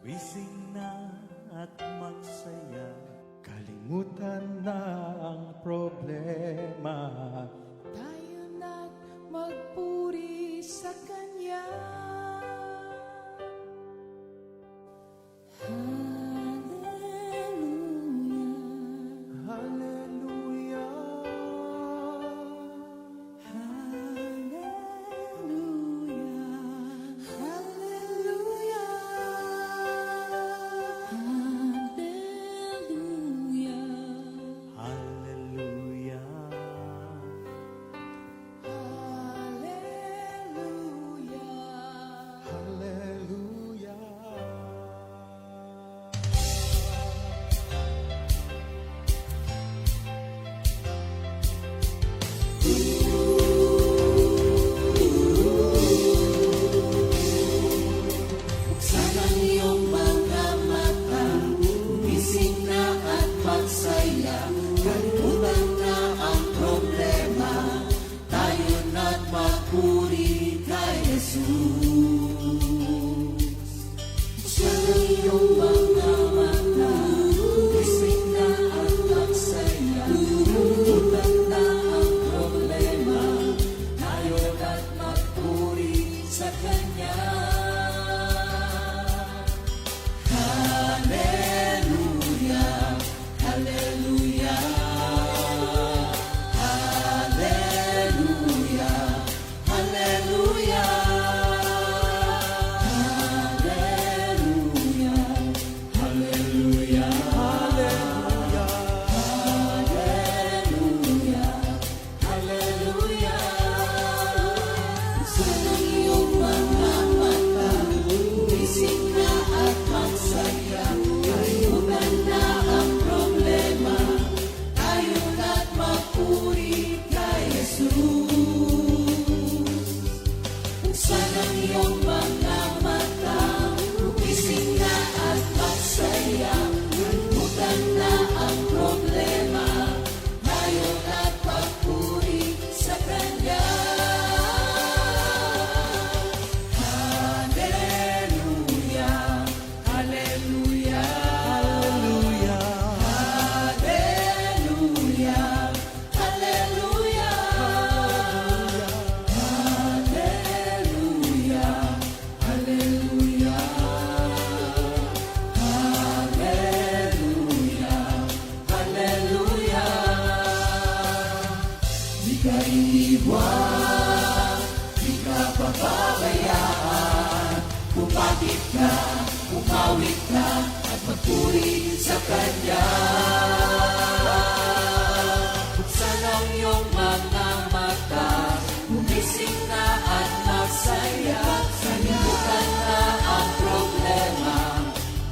Gising na at magsaya, Kalimutan na ang problema. Tayo na't magpuri sa Kanya. Hallelujah. Di ka pababayaan. Pumapit ka, pumawit ka, at magpuri sa Kanya. Buksan ang iyong mga mata, gumising na at magsaya. Kalimutan na ang problema,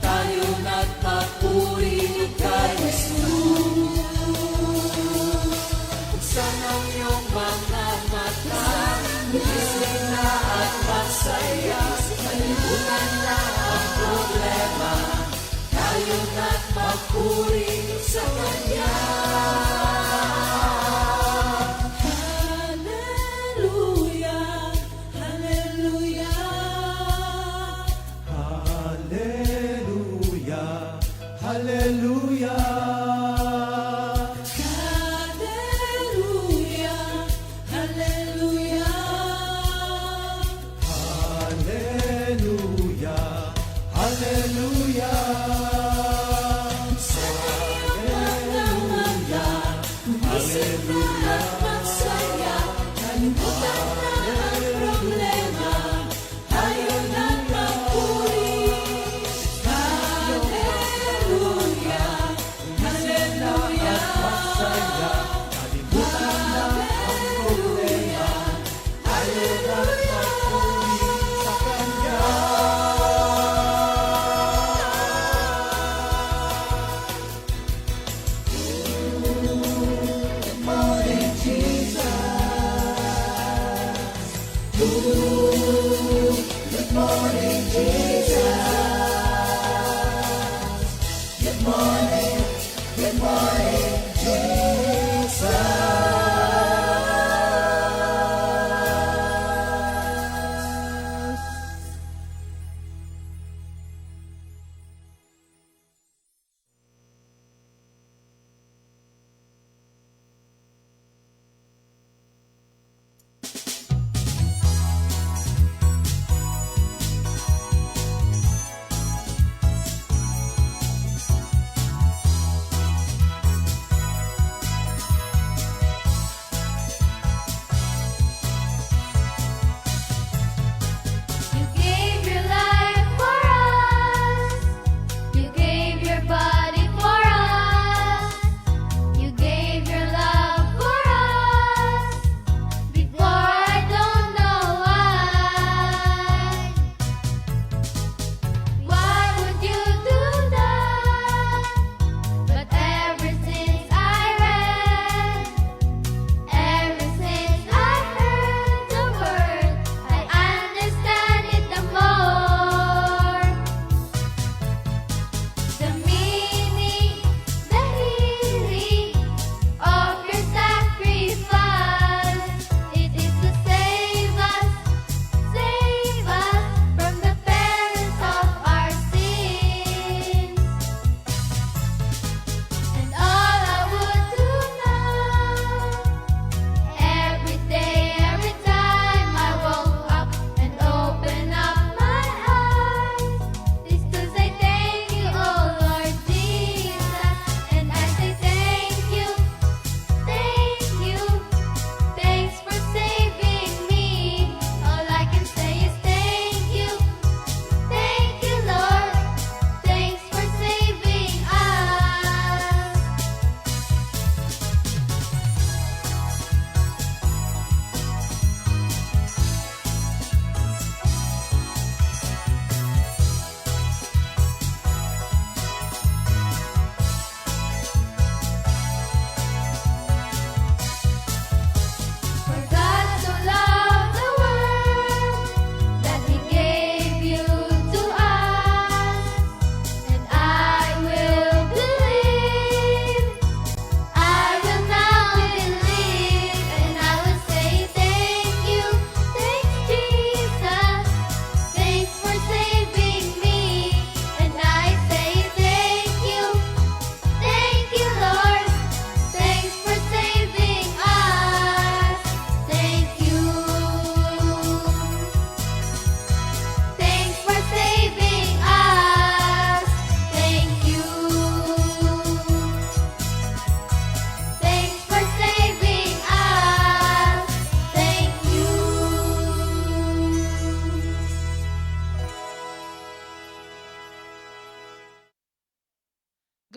tayo na't magpuri kay Jesus. Buksan ang iyong mga mata, gumising na at magsaya. Kalimutan na ang problema, tayo na't magpuri sa Kanya. Hallelujah, hallelujah. Hallelujah. Hallelujah. Hallelujah.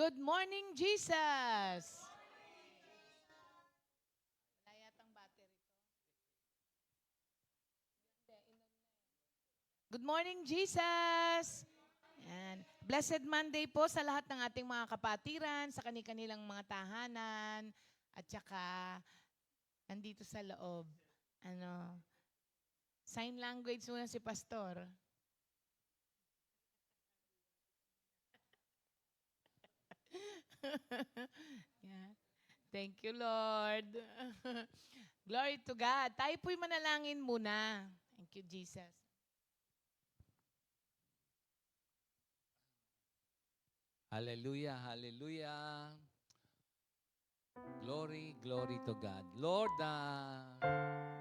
Good morning, Jesus! Wala yatang battery ko. Good morning, Jesus! Yan. Blessed Monday po sa lahat ng ating mga kapatiran, sa kanilang mga tahanan, at saka nandito sa loob. Sign language muna si Pastor. Yeah. Thank you, Lord. Glory to God. Tayo po'y manalangin muna. Thank you, Jesus. Hallelujah, hallelujah. Glory, glory to God. Lord,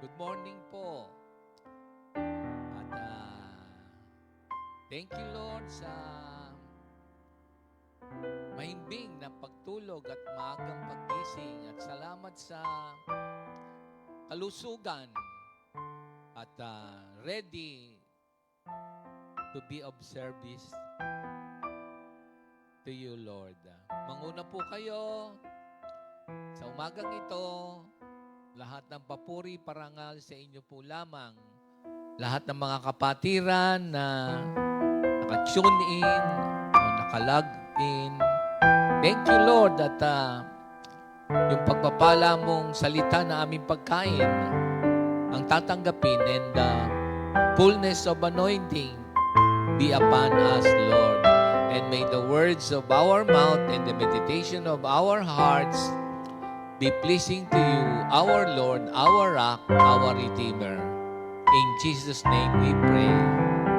good morning po. At thank you, Lord, sa mahimbing na pagtulog at maagang paggising. At salamat sa kalusugan at ready to be of service to you, Lord. Manguna po kayo sa umagang ito. Lahat ng papuri, parangal sa inyo po lamang. Lahat ng mga kapatiran na naka-tune in o naka-log in. Thank you, Lord, at yung pagpapala mong salita na aming pagkain ang tatanggapin, and the fullness of anointing be upon us, Lord. And may the words of our mouth and the meditation of our hearts be pleasing to you, our Lord, our rock, our Redeemer. In Jesus' name we pray.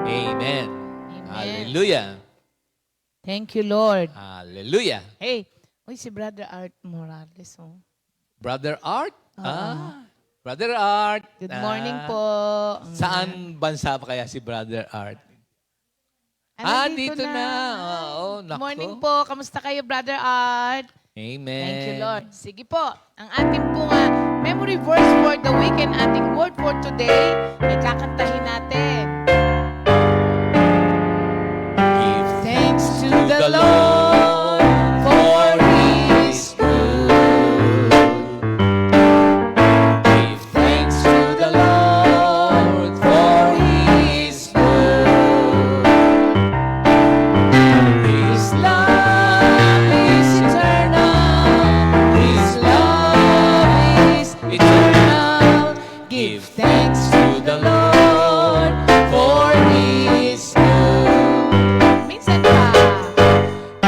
Amen. Amen. Hallelujah. Thank you, Lord. Hallelujah. Hey, si Brother Art Morales. Oh. Brother Art? Brother Art. Good morning po. Saan bansa pa kaya si Brother Art? Dito na. Oo, Good nako. morning po. Kamusta kayo, Brother Art? Amen. Thank you, Lord. Sige po. Ang ating pong memory verse for the week and ating word for today ay kakantahin natin. Give thanks to the Lord for His good. Give thanks to the Lord for His good. His love is eternal. His love is eternal. Give thanks to the Lord for His good. Minsan pa.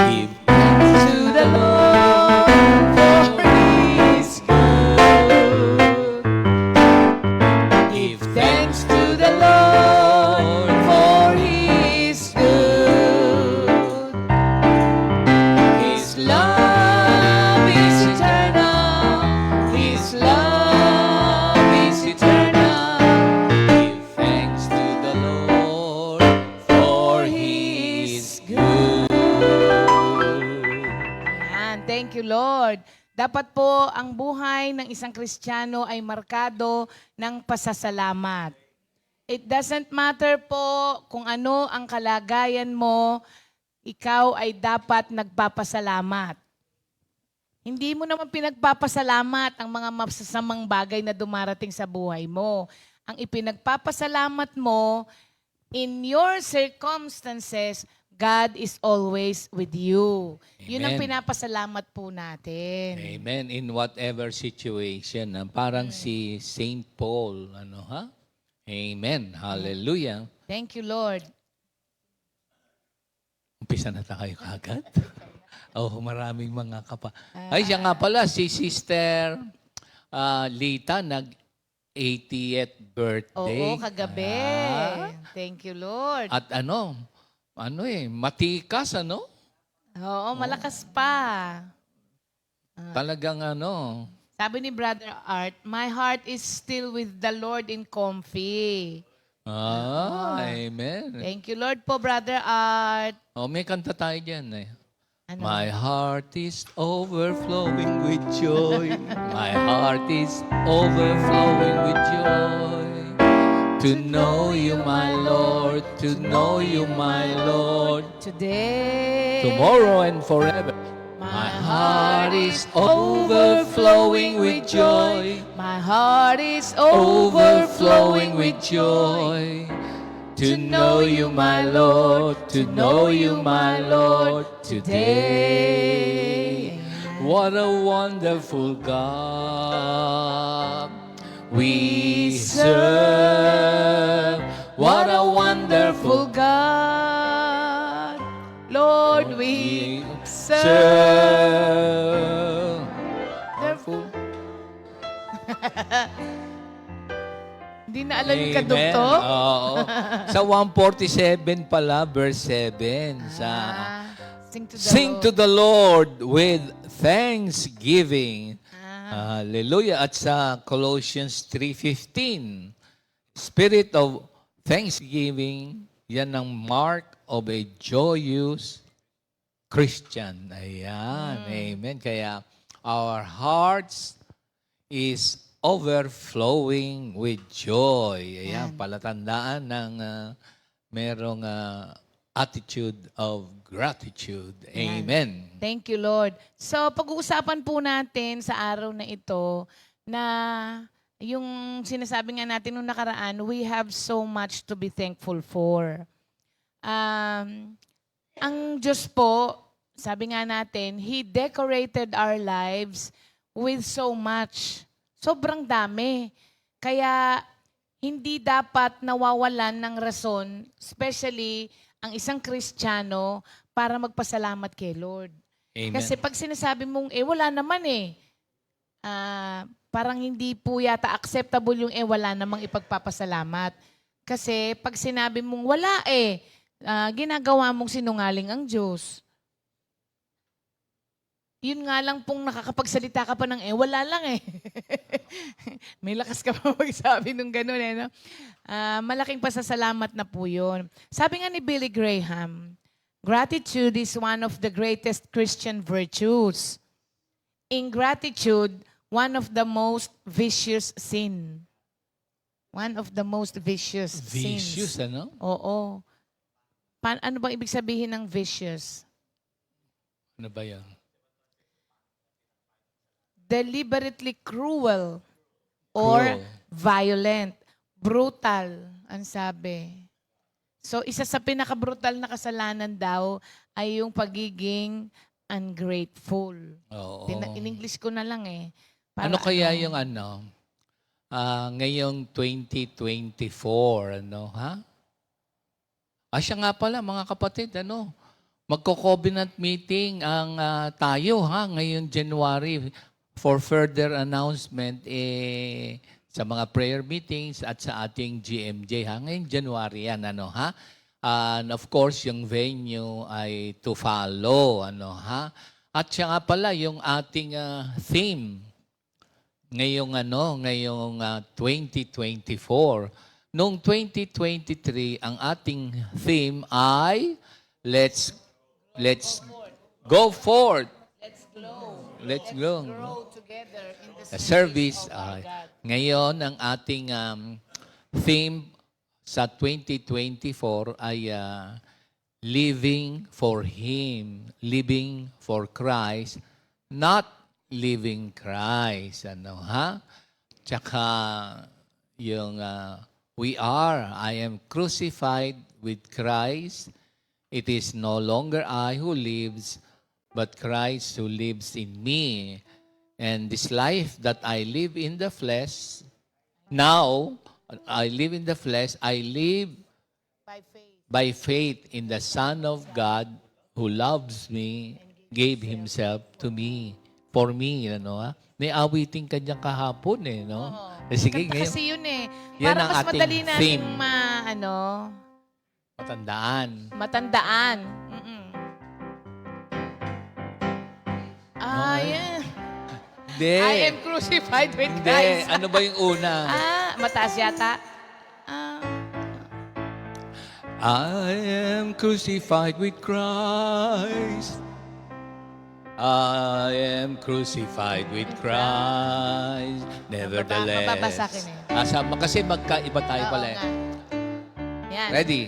Give thanks to the Lord for His good. Give thanks to the Lord for His good. His love is eternal. His love is eternal. Give thanks to the Lord for His good. Yan. Thank you, Lord. Dapat po ang buhay ng isang Kristiyano ay markado ng pasasalamat. It doesn't matter po kung ano ang kalagayan mo, ikaw ay dapat nagpapasalamat. Hindi mo naman pinagpapasalamat ang mga masasamang bagay na dumarating sa buhay mo. Ang ipinagpapasalamat mo, in your circumstances, God is always with you. Yun ang Amen. pinapasalamat po natin. Amen. In whatever situation. Parang si Saint Paul. Amen. Hallelujah. Thank you, Lord. Umpisa na tayo kagad. Maraming mga Ay, siya nga pala, si Sister Lita, nag-80th birthday. Oo, kagabi. Thank you, Lord. At matikas, Oo, malakas pa. Talagang Sabi ni Brother Art, my heart is still with the Lord in comfy. Amen. Thank you, Lord po, Brother Art. May kanta tayo dyan Ano? My heart is overflowing with joy. My heart is overflowing with joy. To know you, my Lord. To know you, my Lord. Today. Tomorrow and forever. My heart is overflowing with joy. My heart is Overflowing with joy. To know you, my Lord. To know you, my Lord. Today. What a wonderful God we serve. What a wonderful God. Lord, we serve. Wonderful. Hindi na alam yung Amen. kadugto. Oo. Sa 147 pala, verse 7. Sing to the Lord with thanksgiving. Hallelujah. At sa Colossians 3:15, spirit of thanksgiving, yan ang mark of a joyous Christian. Ayan. Amen. Kaya our hearts is overflowing with joy. Ayan, palatandaan ng merong attitude of gratitude. Amen. Thank you, Lord. So, pag-uusapan po natin sa araw na ito na yung sinasabi nga natin nung nakaraan, we have so much to be thankful for. Ang Diyos po, sabi nga natin, He decorated our lives with so much. Sobrang dami. Kaya hindi dapat nawawalan ng rason, especially ang isang Kristiyano, para magpasalamat kay Lord. Amen. Kasi pag sinasabi mong, wala naman parang hindi po yata acceptable yung wala namang ipagpapasalamat. Kasi pag sinabi mong wala ginagawa mong sinungaling ang Diyos. Yun nga lang pong nakakapagsalita ka pa ng wala lang May lakas ka pa magsabi nung gano'n no? Malaking pasasalamat na po yun. Sabi nga ni Billy Graham, gratitude is one of the greatest Christian virtues. Ingratitude, one of the most vicious sin. One of the most vicious sins. Vicious, ano? Oo. Ano bang ibig sabihin ng vicious? Ano ba yan? Deliberately cruel or violent. Brutal, ang sabi. So, isa sa pinaka-brutal na kasalanan daw ay yung pagiging ungrateful. Oo. In English ko na lang Ano kaya yung ngayong 2024, ha? Siya nga pala, mga kapatid, magko-covenant meeting ang tayo, ngayon January, for further announcement sa mga prayer meetings at sa ating GMJ, Ngayon January yan, ha? And of course, yung venue ay to follow, At siya nga pala, yung ating theme, ngayong 2024. Noong 2023, ang ating theme ay Let's go forth. Let's grow. together in the Service. Ngayon, ang ating theme sa 2024 ay living for Him, living for Christ, not living Christ. Tsaka yung I am crucified with Christ. It is no longer I who lives, but Christ who lives in me. And this life that I live in the flesh, now I live in the flesh, I live by faith in the Son of God who loves me, gave Himself to me, for me, May awiting kanya kahapon, no? Sige, ngayon. Kasi yun Yan para ang mas ating madali natin theme. matandaan. I am crucified with Christ. Ano ba yung una? Mataas yata. I am crucified with Christ. I am crucified with Christ. Nevertheless. Mababasa akin Kasi magkaiba tayo pala. Yan. Ready?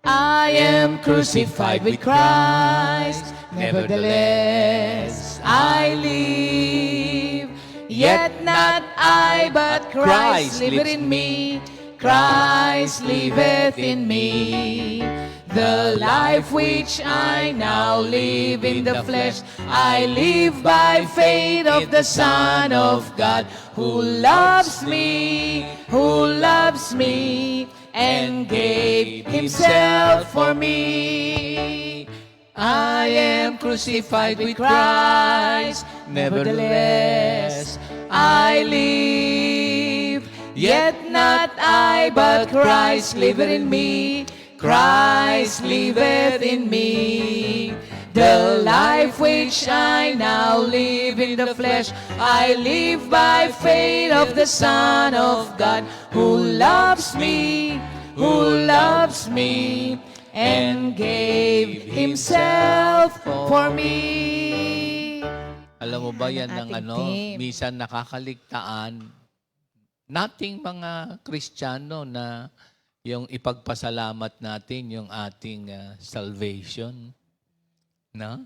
I am crucified with Christ, nevertheless I live. Yet not I, but Christ liveth in me. Christ liveth in me. The life which I now live in the flesh, I live by faith of the Son of God, who loves me, and gave himself for me. I am crucified with Christ, nevertheless I live. Yet not I, but Christ liveth in me. Christ liveth in me. The life which I now live in the flesh, I live by faith of the Son of God, who loves me, and gave himself for me. Alam mo ba yan ng Ating team. minsan nakakaligtaan nating mga Kristiyano na yung ipagpasalamat natin yung ating salvation. No?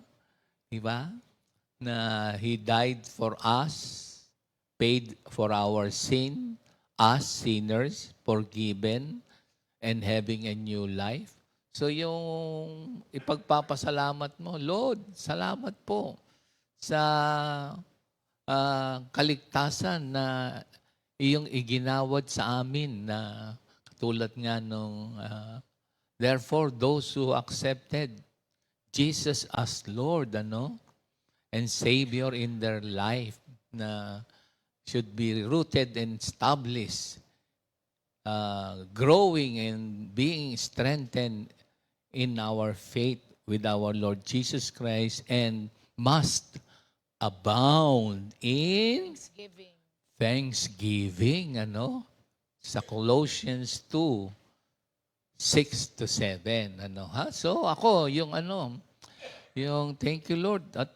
Diba? Na He died for us, paid for our sin, us sinners, forgiven, and having a new life. So yung ipagpapasalamat mo, Lord, salamat po sa kaligtasan na iyong iginawad sa amin na katulad nga nung therefore those who accepted Jesus as Lord and Savior in their life na should be rooted and established, growing and being strengthened in our faith with our Lord Jesus Christ, and must abound in thanksgiving, sa Colossians 2, 6-7, So ako, yung thank you Lord, at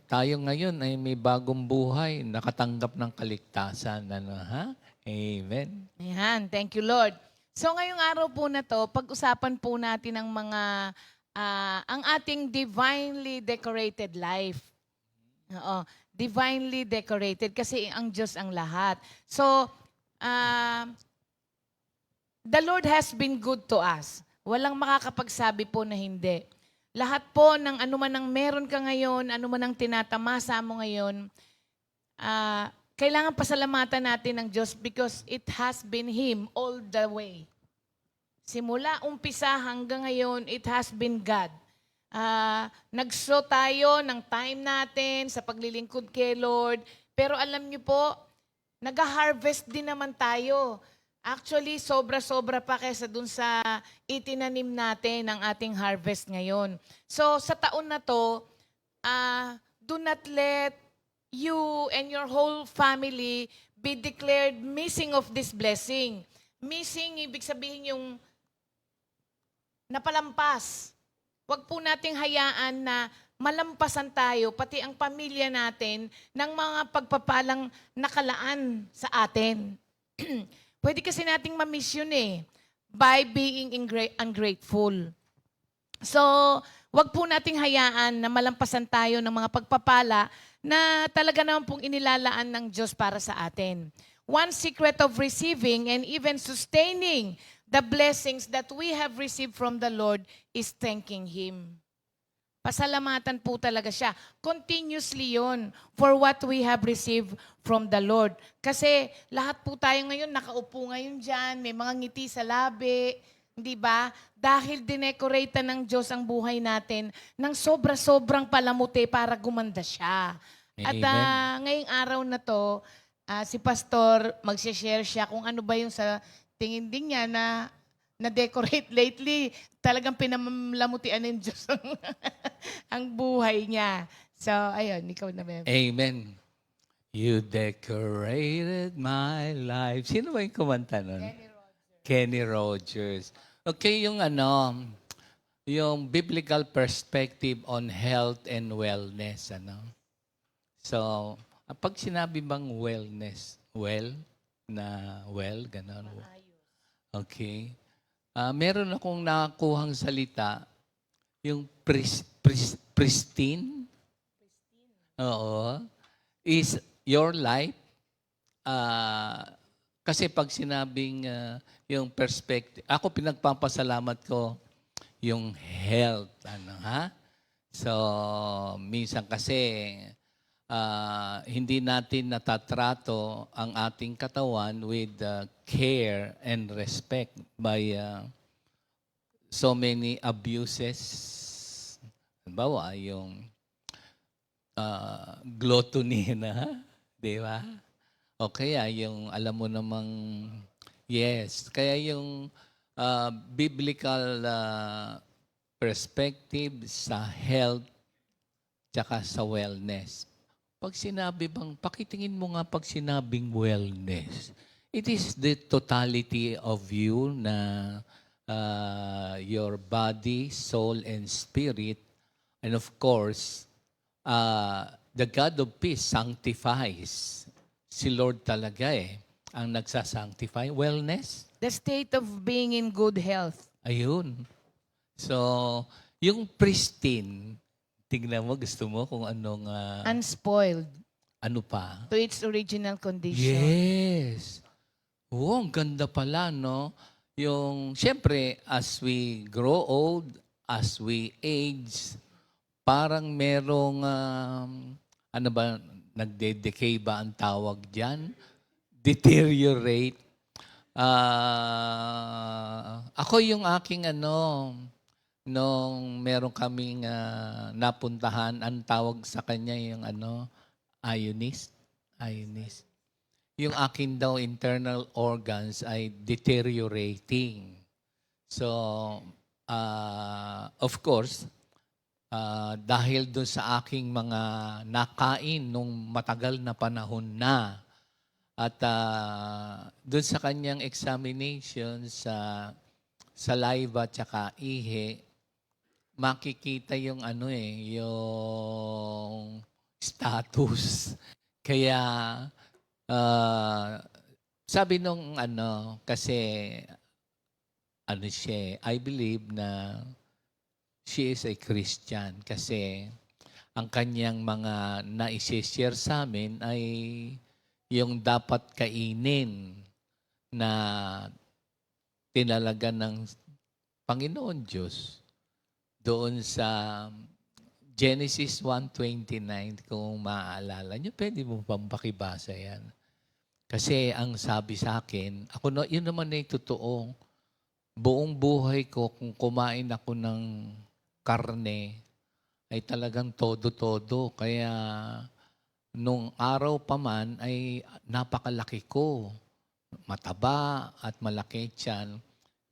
tayo ngayon ay may bagong buhay, nakatanggap ng kaligtasan, Amen. Ayan, thank you Lord. So ngayong araw po na to, pag-usapan po natin ang mga, ang ating divinely decorated life. Oo, divinely decorated kasi ang Diyos ang lahat. So, the Lord has been good to us. Walang makakapagsabi po na hindi. Lahat po ng anuman ang meron ka ngayon, anuman ang tinatamasa mo ngayon, kailangan pasalamatan natin ng Diyos because it has been Him all the way. Simula umpisa hanggang ngayon, it has been God. Nagso tayo ng time natin sa paglilingkod kay Lord. Pero alam niyo po, nag-harvest din naman tayo. Actually, sobra-sobra pa kaysa dun sa itinanim natin ng ating harvest ngayon. So, sa taon na to, do not let you and your whole family be declared missing of this blessing. Missing, ibig sabihin yung napalampas. Huwag po nating hayaan na malampasan tayo, pati ang pamilya natin, ng mga pagpapalang nakalaan sa atin. Pwede kasi nating ma-miss yun by being ungrateful. So, wag po nating hayaan na malampasan tayo ng mga pagpapala na talaga naman pong inilalaan ng Diyos para sa atin. One secret of receiving and even sustaining the blessings that we have received from the Lord is thanking Him. Pasalamatan po talaga siya. Continuously yon for what we have received from the Lord. Kasi lahat po tayo ngayon, nakaupo ngayon dyan, may mga ngiti sa labi, di ba? Dahil dinekorate ng Diyos ang buhay natin ng sobra-sobrang palamuti para gumanda siya. At ngayong araw na to, si Pastor, mag-share siya kung ano ba yung sa tingin din niya na na-decorate lately. Talagang pinamlamutian ng Diyos ang buhay niya. So, ayun, ikaw na, Mem. Amen. You decorated my life. Sino ba yung kumanta nun? Kenny Rogers. Okay, yung yung biblical perspective on health and wellness. So, pag sinabi bang wellness, well, gano'n. Okay. Meron akong nakuhang salita, yung pristine. Oo. Is your life. Kasi pag sinabing yung perspective, ako pinagpapasalamat ko yung health. So, minsan kasi hindi natin natatrato ang ating katawan with care and respect by so many abuses. Halimbawa, yung gluttony na, di ba? O kaya yung alam mo namang, yes, kaya yung biblical perspective sa health tsaka sa wellness. Pag sinabi bang, pakitingin mo nga pag sinabing wellness, it is the totality of you na your body, soul, and spirit. And of course, the God of peace sanctifies. Si Lord talaga ang nagsasanctify. Wellness. The state of being in good health. Ayun. So, yung pristine, tignan mo, gusto mo kung anong... Unspoiled. ano pa? To its original condition. Yes. Oo, ang ganda pala, no? Yung, syempre, as we grow old, as we age, parang merong, ano ba, nagde-decay ba ang tawag dyan? Deteriorate. Ako yung aking nung meron kaming napuntahan, ang tawag sa kanya yung ionist. Yung akin daw internal organs ay deteriorating. So, of course, dahil doon sa aking mga nakain nung matagal na panahon na, at doon sa kanyang examination sa saliva tsaka ihi, makikita yung yung status. Kaya sabi nung kasi siya, I believe na she is a Christian kasi ang kanyang mga naisishare sa amin ay yung dapat kainin na tinalaga ng Panginoon Diyos doon sa Genesis 1:29, kung maaalala nyo, pwede mo pang pakibasa yan. Kasi ang sabi sa akin, yun naman ay totoo. Buong buhay ko, kung kumain ako ng karne, ay talagang todo-todo. Kaya nung araw pa man ay napakalaki ko. Mataba at malaki tiyan.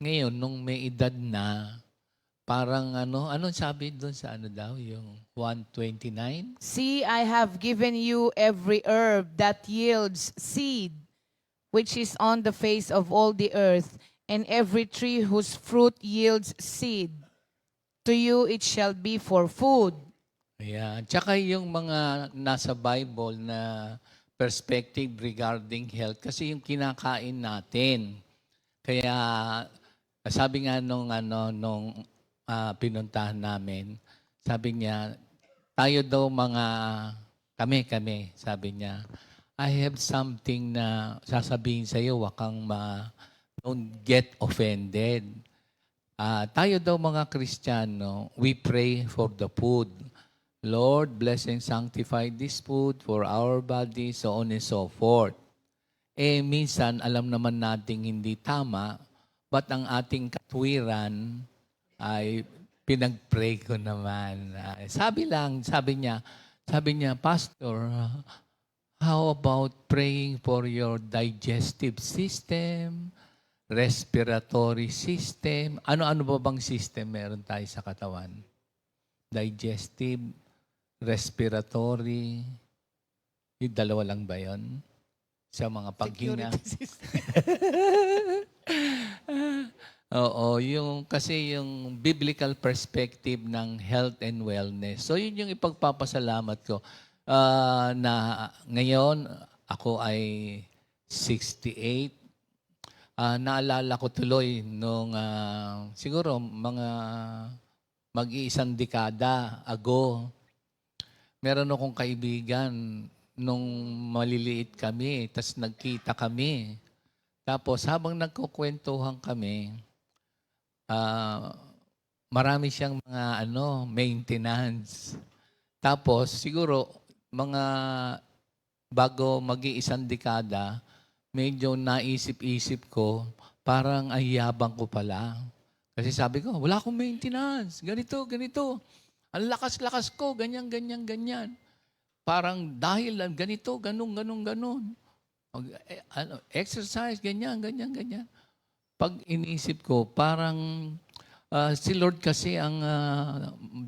Ngayon, nung may edad na, parang anong sabi doon sa yung 1:29? See, I have given you every herb that yields seed, which is on the face of all the earth, and every tree whose fruit yields seed. To you it shall be for food. Ayan. Tsaka yung mga nasa Bible na perspective regarding health, kasi yung kinakain natin. Kaya sabi nga nung pinuntahan namin, sabi niya, tayo daw kami, sabi niya, I have something na sasabihin sa iyo, don't get offended. Tayo daw mga Kristiyano, we pray for the food. Lord, bless and sanctify this food for our body, so on and so forth. Minsan, alam naman nating hindi tama, but ang ating katwiran ay pinag-pray ko naman. Sabi niya, Pastor, how about praying for your digestive system, respiratory system? Ano-ano ba bang system meron tayo sa katawan? Digestive, respiratory, yung dalawa lang ba yun? Sa mga paghinga. Oo, kasi yung biblical perspective ng health and wellness. So yun yung ipagpapasalamat ko. Na ngayon, ako ay 68. naalala ko tuloy nung siguro mga mag-iisang dekada ago, meron akong kaibigan nung maliliit kami, tas nagkita kami. Tapos habang nagkukwentuhan kami, marami siyang mga maintenance. Tapos siguro mga bago mag-iisang dekada, medyo naisip-isip ko, parang ay yabang ko pala. Kasi sabi ko, wala akong maintenance. Ganito, ganito. Ang lakas-lakas ko, ganyan, ganyan, ganyan. Parang dahil ganito, ganun, ganun, ganun. Exercise, ganyan, ganyan, ganyan. Pag inisip ko, parang si Lord kasi ang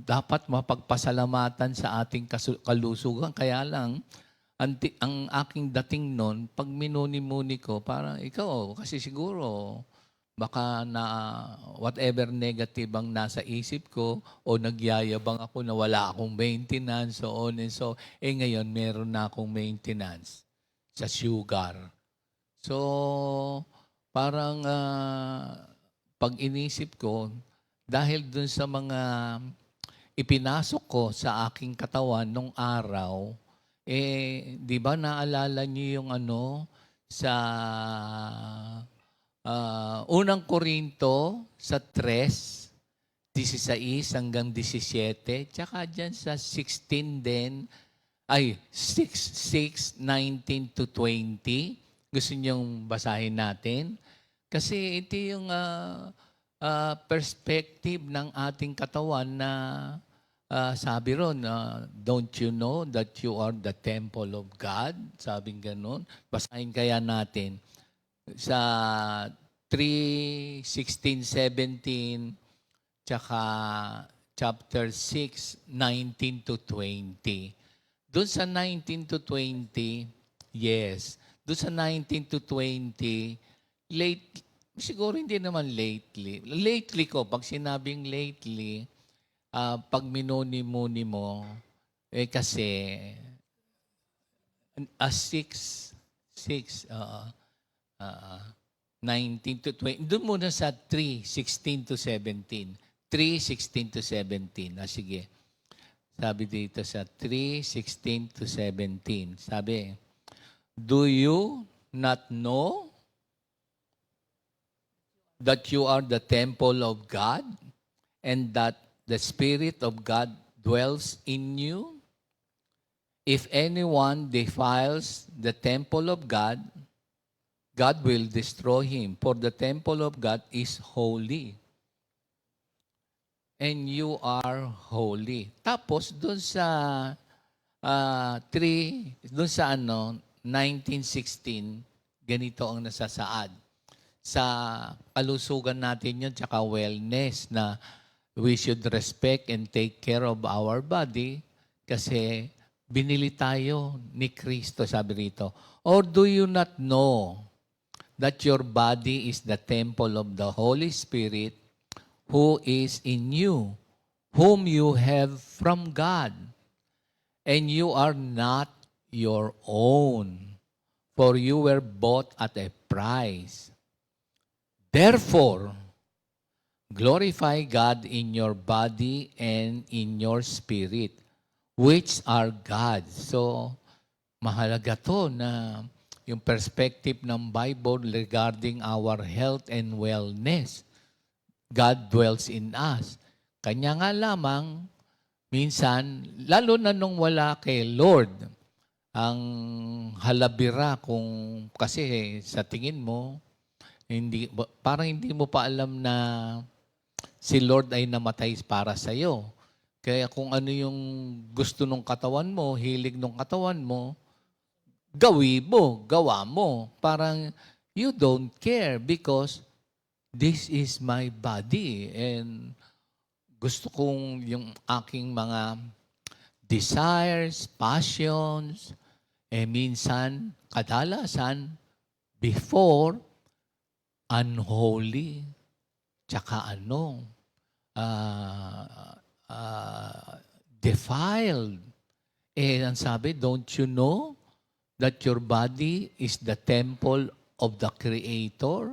dapat mapagpasalamatan sa ating kalusugan. Kaya lang, ang aking dating nun, pag minuni-muni ko, parang ikaw, kasi siguro, baka na whatever negative ang nasa isip ko o nagyayabang ako na wala akong maintenance, so on and so. Ngayon, meron na akong maintenance sa sugar. So, parang pag inisip ko, dahil dun sa mga ipinasok ko sa aking katawan nung araw, di ba naalala niyo yung sa Unang Korinto sa 3, 16 hanggang 17, tsaka dyan sa 16 din, 6, 19 to 20. Gusto niyong basahin natin? Kasi ito yung perspective ng ating katawan na sabi ron, don't you know that you are the temple of God? Sabing ganun. Basahin kaya natin sa 3, 16, 17, tsaka chapter 6, 19 to 20. Doon sa 19 to 20, yes. Doon sa 19 to 20, siguro hindi naman lately. Lately ko, pag sinabing lately, pag minuni-muni mo, kasi 19 to 20. Doon muna sa 3, 16 to 17. 3, 16 to 17. Sige. Sabi dito sa 3, 16 to 17. Sabi, do you not know that you are the temple of God and that the Spirit of God dwells in you? If anyone defiles the temple of God, God will destroy him, for the temple of God is holy. And you are holy. Tapos, doon sa 3, doon sa 1916, ganito ang nasasaad. Sa kalusugan natin yun, tsaka wellness, na we should respect and take care of our body kasi binili tayo ni Kristo, sabi rito. Or do you not know that your body is the temple of the Holy Spirit who is in you, whom you have from God, and you are not your own, for you were bought at a price. Therefore, glorify God in your body and in your spirit, which are God's. So, mahalaga to na yung perspective ng Bible regarding our health and wellness. God dwells in us. Kanya nga lamang, minsan, lalo na nung wala kay Lord, ang halabira kung kasi sa tingin mo, parang hindi mo pa alam na si Lord ay namatay para sa iyo. Kaya kung ano yung gusto ng katawan mo, hilig ng katawan mo, gawa mo. Parang you don't care because this is my body and gusto kong yung aking mga desires, passions, minsan, kadalasan, before, unholy, tsaka defiled. Ang sabi, don't you know that your body is the temple of the Creator?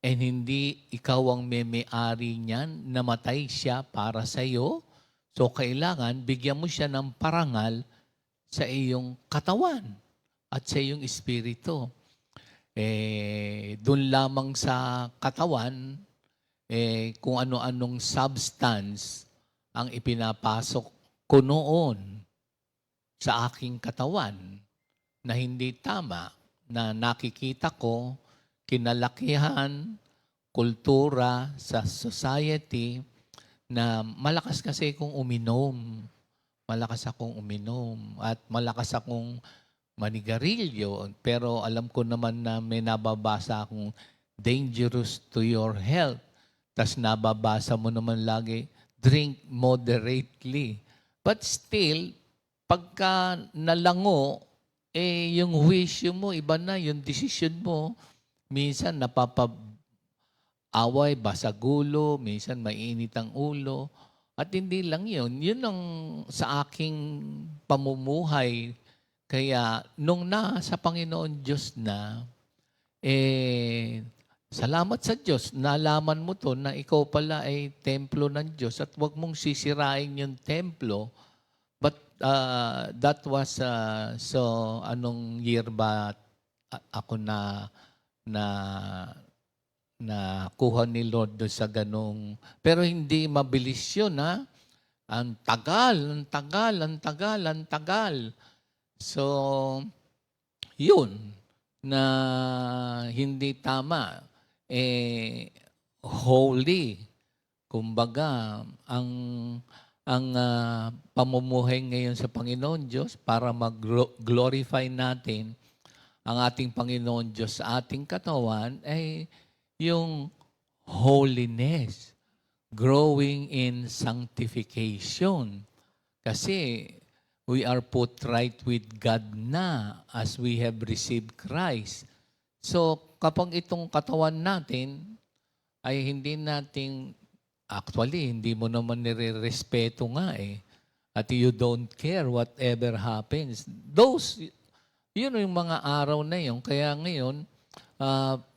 and hindi ikaw ang may-ari niyan, namatay siya para sa iyo. So kailangan bigyan mo siya ng parangal sa iyong katawan at sa iyong espiritu. Doon lamang sa katawan, kung ano-anong substance ang ipinapasok ko noon sa aking katawan na hindi tama, na nakikita ko, kinalakihan, kultura sa society, na malakas kasi akong uminom. Malakas akong uminom at malakas akong manigarilyo. Pero alam ko naman na may nababasa akong dangerous to your health. Tas nababasa mo naman lagi, drink moderately. But still, pagka nalango, yung wish mo, iba na, yung decision mo, minsan napapaway, basagulo, minsan mainit ang ulo. At hindi lang yun. Yun ang sa aking pamumuhay. Kaya nung nasa Panginoon Diyos na, salamat sa Diyos, nalaman mo to na ikaw pala ay templo ng Diyos at huwag mong sisirain yung templo. But that was, so anong year ba ako na kuha ni Lord doon sa ganong, pero hindi mabilis yun, ha? Ang tagal. So, yun, na hindi tama. Holy. Kumbaga, ang pamumuhay ngayon sa Panginoon Diyos para mag-glorify natin ang ating Panginoon Diyos sa ating katawan ay yung holiness, growing in sanctification. Kasi we are put right with God na as we have received Christ. So kapag itong katawan natin ay hindi nating, actually, hindi mo naman nire-respeto nga at you don't care whatever happens. Yun yung mga araw na yun. Kaya ngayon,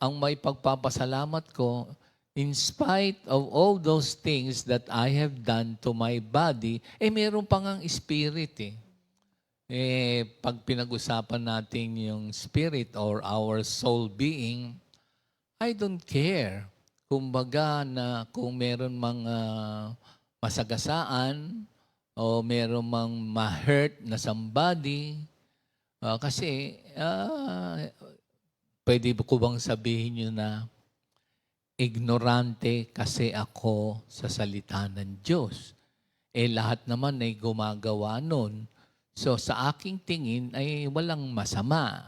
ang may pagpapasalamat ko, in spite of all those things that I have done to my body, meron pa ngang spirit pag pinag-usapan natin yung spirit or our soul being, I don't care. Kumbaga na kung meron mga masagasaan o meron mang ma-hurt na somebody, kasi pwede ko bang sabihin nyo na ignorante kasi ako sa salita ng Diyos. Lahat naman ay gumagawa nun. So sa aking tingin ay walang masama.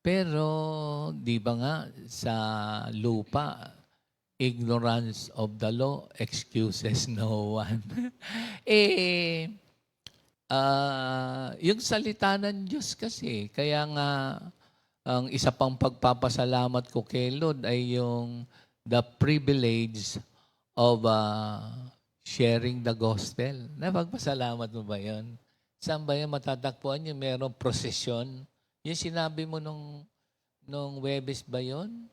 Pero di ba nga sa lupa, ignorance of the law excuses no one. Yung salita ng Diyos kasi, kaya nga ang isa pang pagpapasalamat ko kay Lord ay yung the privilege of sharing the gospel. Napagpasalamat mo ba yun? Saan ba yan matatagpuan yung merong prosesyon? Yung sinabi mo nung Webes ba yun?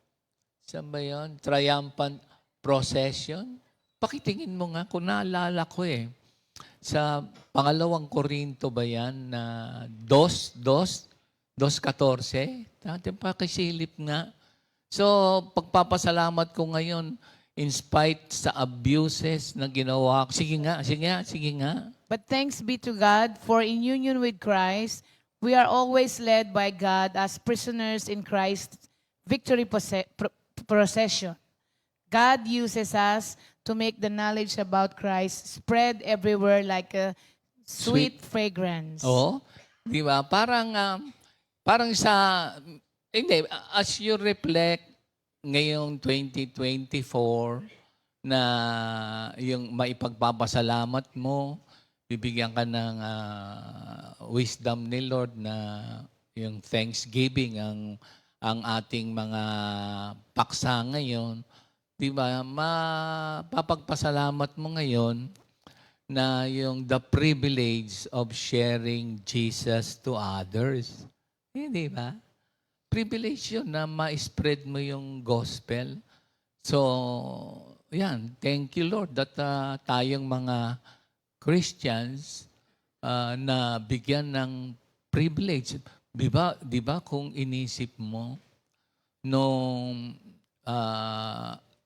Saan ba yun? Triumphant procession? Pakitingin mo nga kung naalala ko Sa 2 Korinto ba yan na 2:14? Natin pakisilip nga. So, pagpapasalamat ko ngayon, in spite sa abuses na ginawa ko. Sige nga. But thanks be to God, for in union with Christ, we are always led by God as prisoners in Christ's victory procession. God uses us to make the knowledge about Christ spread everywhere like a sweet fragrance. Oo. Di ba? Parang as you reflect ngayong 2024 na yung maipagpapasalamat mo, bibigyan ka ng wisdom ni Lord na yung thanksgiving ang ating mga paksa ngayon. Di ba? Mapapagpasalamat mo ngayon na yung the privilege of sharing Jesus to others. Hindi ba? Privilege yun na ma-spread mo yung gospel. So, yan. Thank you, Lord, that tayong mga Christians na bigyan ng privilege. Di ba kung inisip mo, nung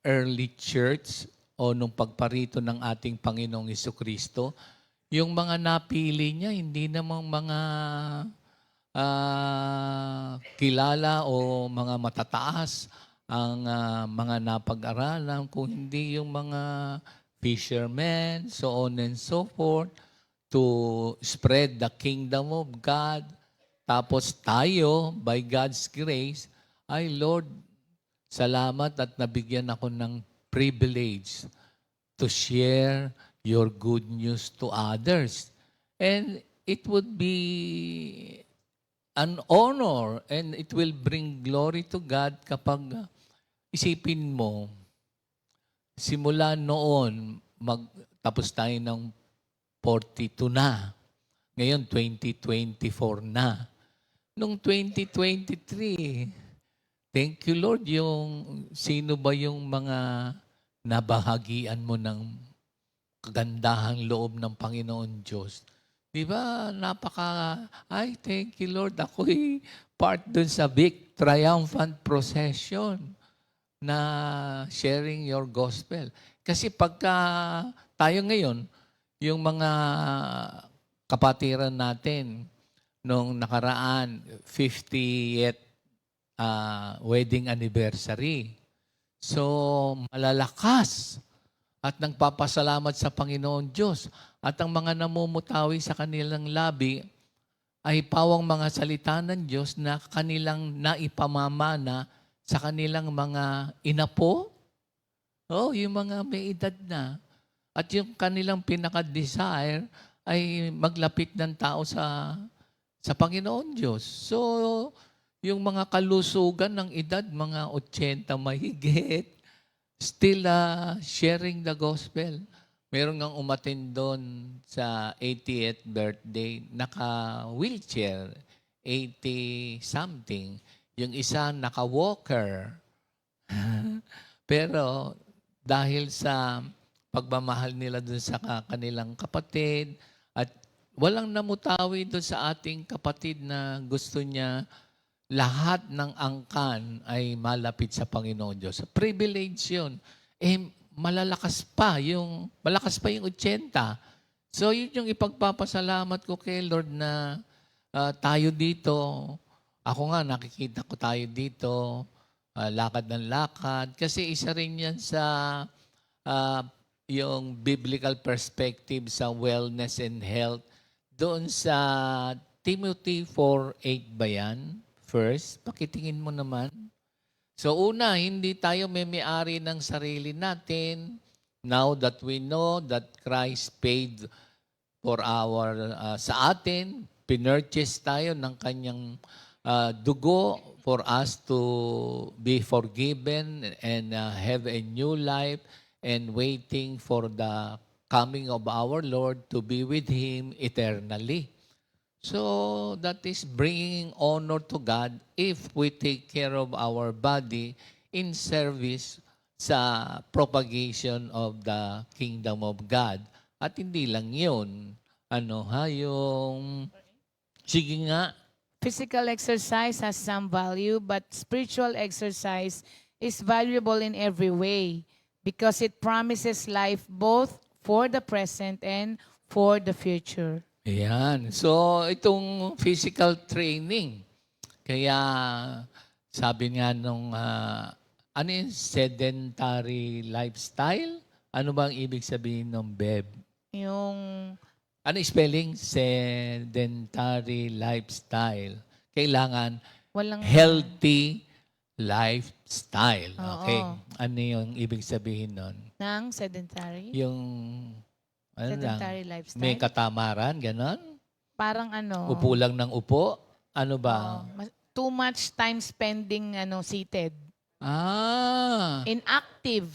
early church o nung pagparito ng ating Panginoong Jesucristo, yung mga napili niya, hindi namang mga kilala o mga matataas ang mga napag-aralan, kung hindi yung mga fishermen, so on and so forth, to spread the kingdom of God. Tapos tayo, by God's grace, ay Lord, salamat at nabigyan ako ng privilege to share your good news to others. And it would be an honor and it will bring glory to God kapag isipin mo, simula noon, tapos tayo ng 42 na. Ngayon, 2024 na. Noong 2023, thank you Lord, sino ba yung mga nabahagian mo ng kagandahang loob ng Panginoon Diyos? Di ba, thank you Lord, ako'y part dun sa big triumphant procession na sharing your gospel. Kasi pagka tayo ngayon, yung mga kapatiran natin nung nakaraan, 50th wedding anniversary. So, malalakas at nagpapasalamat sa Panginoon Diyos. At ang mga namumutawi sa kanilang labi ay pawang mga salita ng Diyos na kanilang naipamamana sa kanilang mga inapo. Yung mga may edad na. At yung kanilang pinaka-desire ay maglapit ng tao sa Panginoon Diyos. So, yung mga kalusugan ng edad, mga 80 mahigit, still sharing the gospel. Meron ngang umatin doon sa 80th birthday, naka-wheelchair, 80-something. Yung isa naka-walker. Pero dahil sa pagmamahal nila doon sa kanilang kapatid at walang namutawi doon sa ating kapatid na gusto niya lahat ng angkan ay malapit sa Panginoon Diyos. Privilege yun. Malakas pa yung 80. So yun yung ipagpapasalamat ko kay Lord na tayo dito. Ako nga, nakikita ko tayo dito, lakad ng lakad. Kasi isa rin yan sa yung biblical perspective sa wellness and health. Doon sa Timothy 4:8 ba yan? First, pakitingin mo naman. So una, hindi tayo may-ari ng sarili natin. Now that we know that Christ paid for sa atin, pinurchase tayo ng kanyang dugo for us to be forgiven and have a new life and waiting for the coming of our Lord to be with Him eternally. So that is bringing honor to God if we take care of our body in service sa propagation of the kingdom of God. At hindi lang yun. Sige nga. Physical exercise has some value, but spiritual exercise is valuable in every way because it promises life both for the present and for the future. Ayan. So, itong physical training. Kaya, sabi nga nung, sedentary lifestyle? Ano ba ang ibig sabihin ng BEB? Ano spelling? Sedentary lifestyle. Kailangan healthy lifestyle. Okay. Ano yung ibig sabihin nun? Ng sedentary? Yung sedentary lifestyle? May katamaran, ganon? Parang upo lang ng upo? Ano ba? Too much time spending seated. Inactive.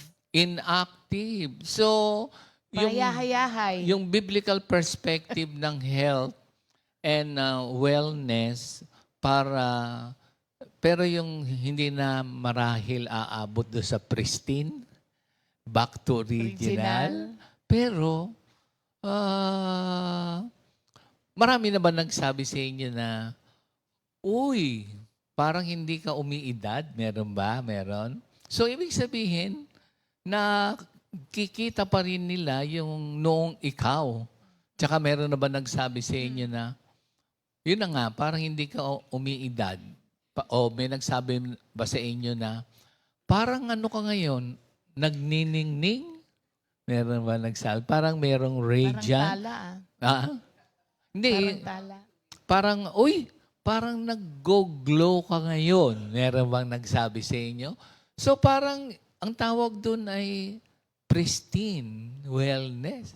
So, Payahay-yahay. yung biblical perspective ng health and wellness para pero yung hindi na marahil aabot do sa pristine, back to original. Pero, marami na ba nagsabi sa inyo na, uy, parang hindi ka umiidad? Meron ba? Meron? So, ibig sabihin na kikita pa rin nila yung noong ikaw. Tsaka meron na ba nagsabi sa inyo na, yun na nga, parang hindi ka umiidad. O may nagsabi ba sa inyo na, parang ano ka ngayon, nagniningning? Meron ba nagsabi? Parang merong Parang radiant. tala. Ah? Hindi. Parang tala. Parang, uy, parang nag-go-glow ka ngayon. Meron bang nagsabi sa inyo? So parang, ang tawag dun ay pristine wellness.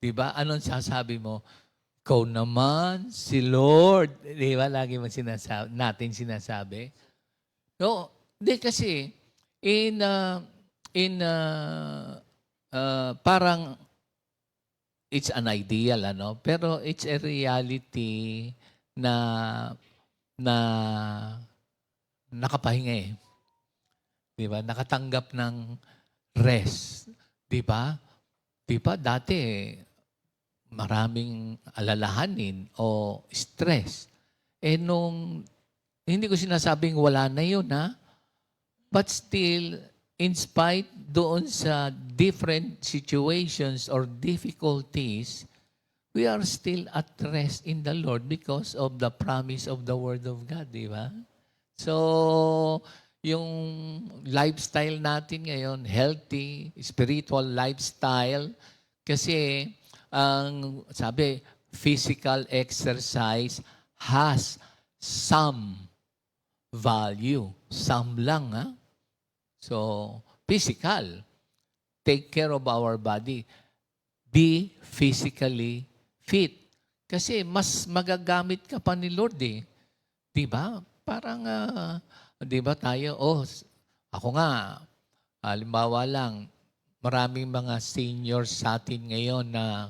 Diba? Anong sasabi mo? Ikaw naman, si Lord. Diba? Lagi mo natin sinasabi. No, hindi kasi, parang, it's an ideal, ano? Pero it's a reality na nakapahinga eh. Di ba? Nakatanggap ng rest. Di ba? Di ba? Dati, maraming alalahanin o stress. Eh nung, hindi ko sinasabing wala na yun, ha? But still, in spite doon sa different situations or difficulties, we are still at rest in the Lord because of the promise of the Word of God, di ba? So, yung lifestyle natin ngayon, healthy, spiritual lifestyle, kasi ang sabi, physical exercise has some value. Some lang, ha? So, physical. Take care of our body. Be physically fit. Kasi mas magagamit ka pa ni Lord eh. Diba? Parang, diba tayo, ako nga, halimbawa lang, maraming mga seniors sa atin ngayon na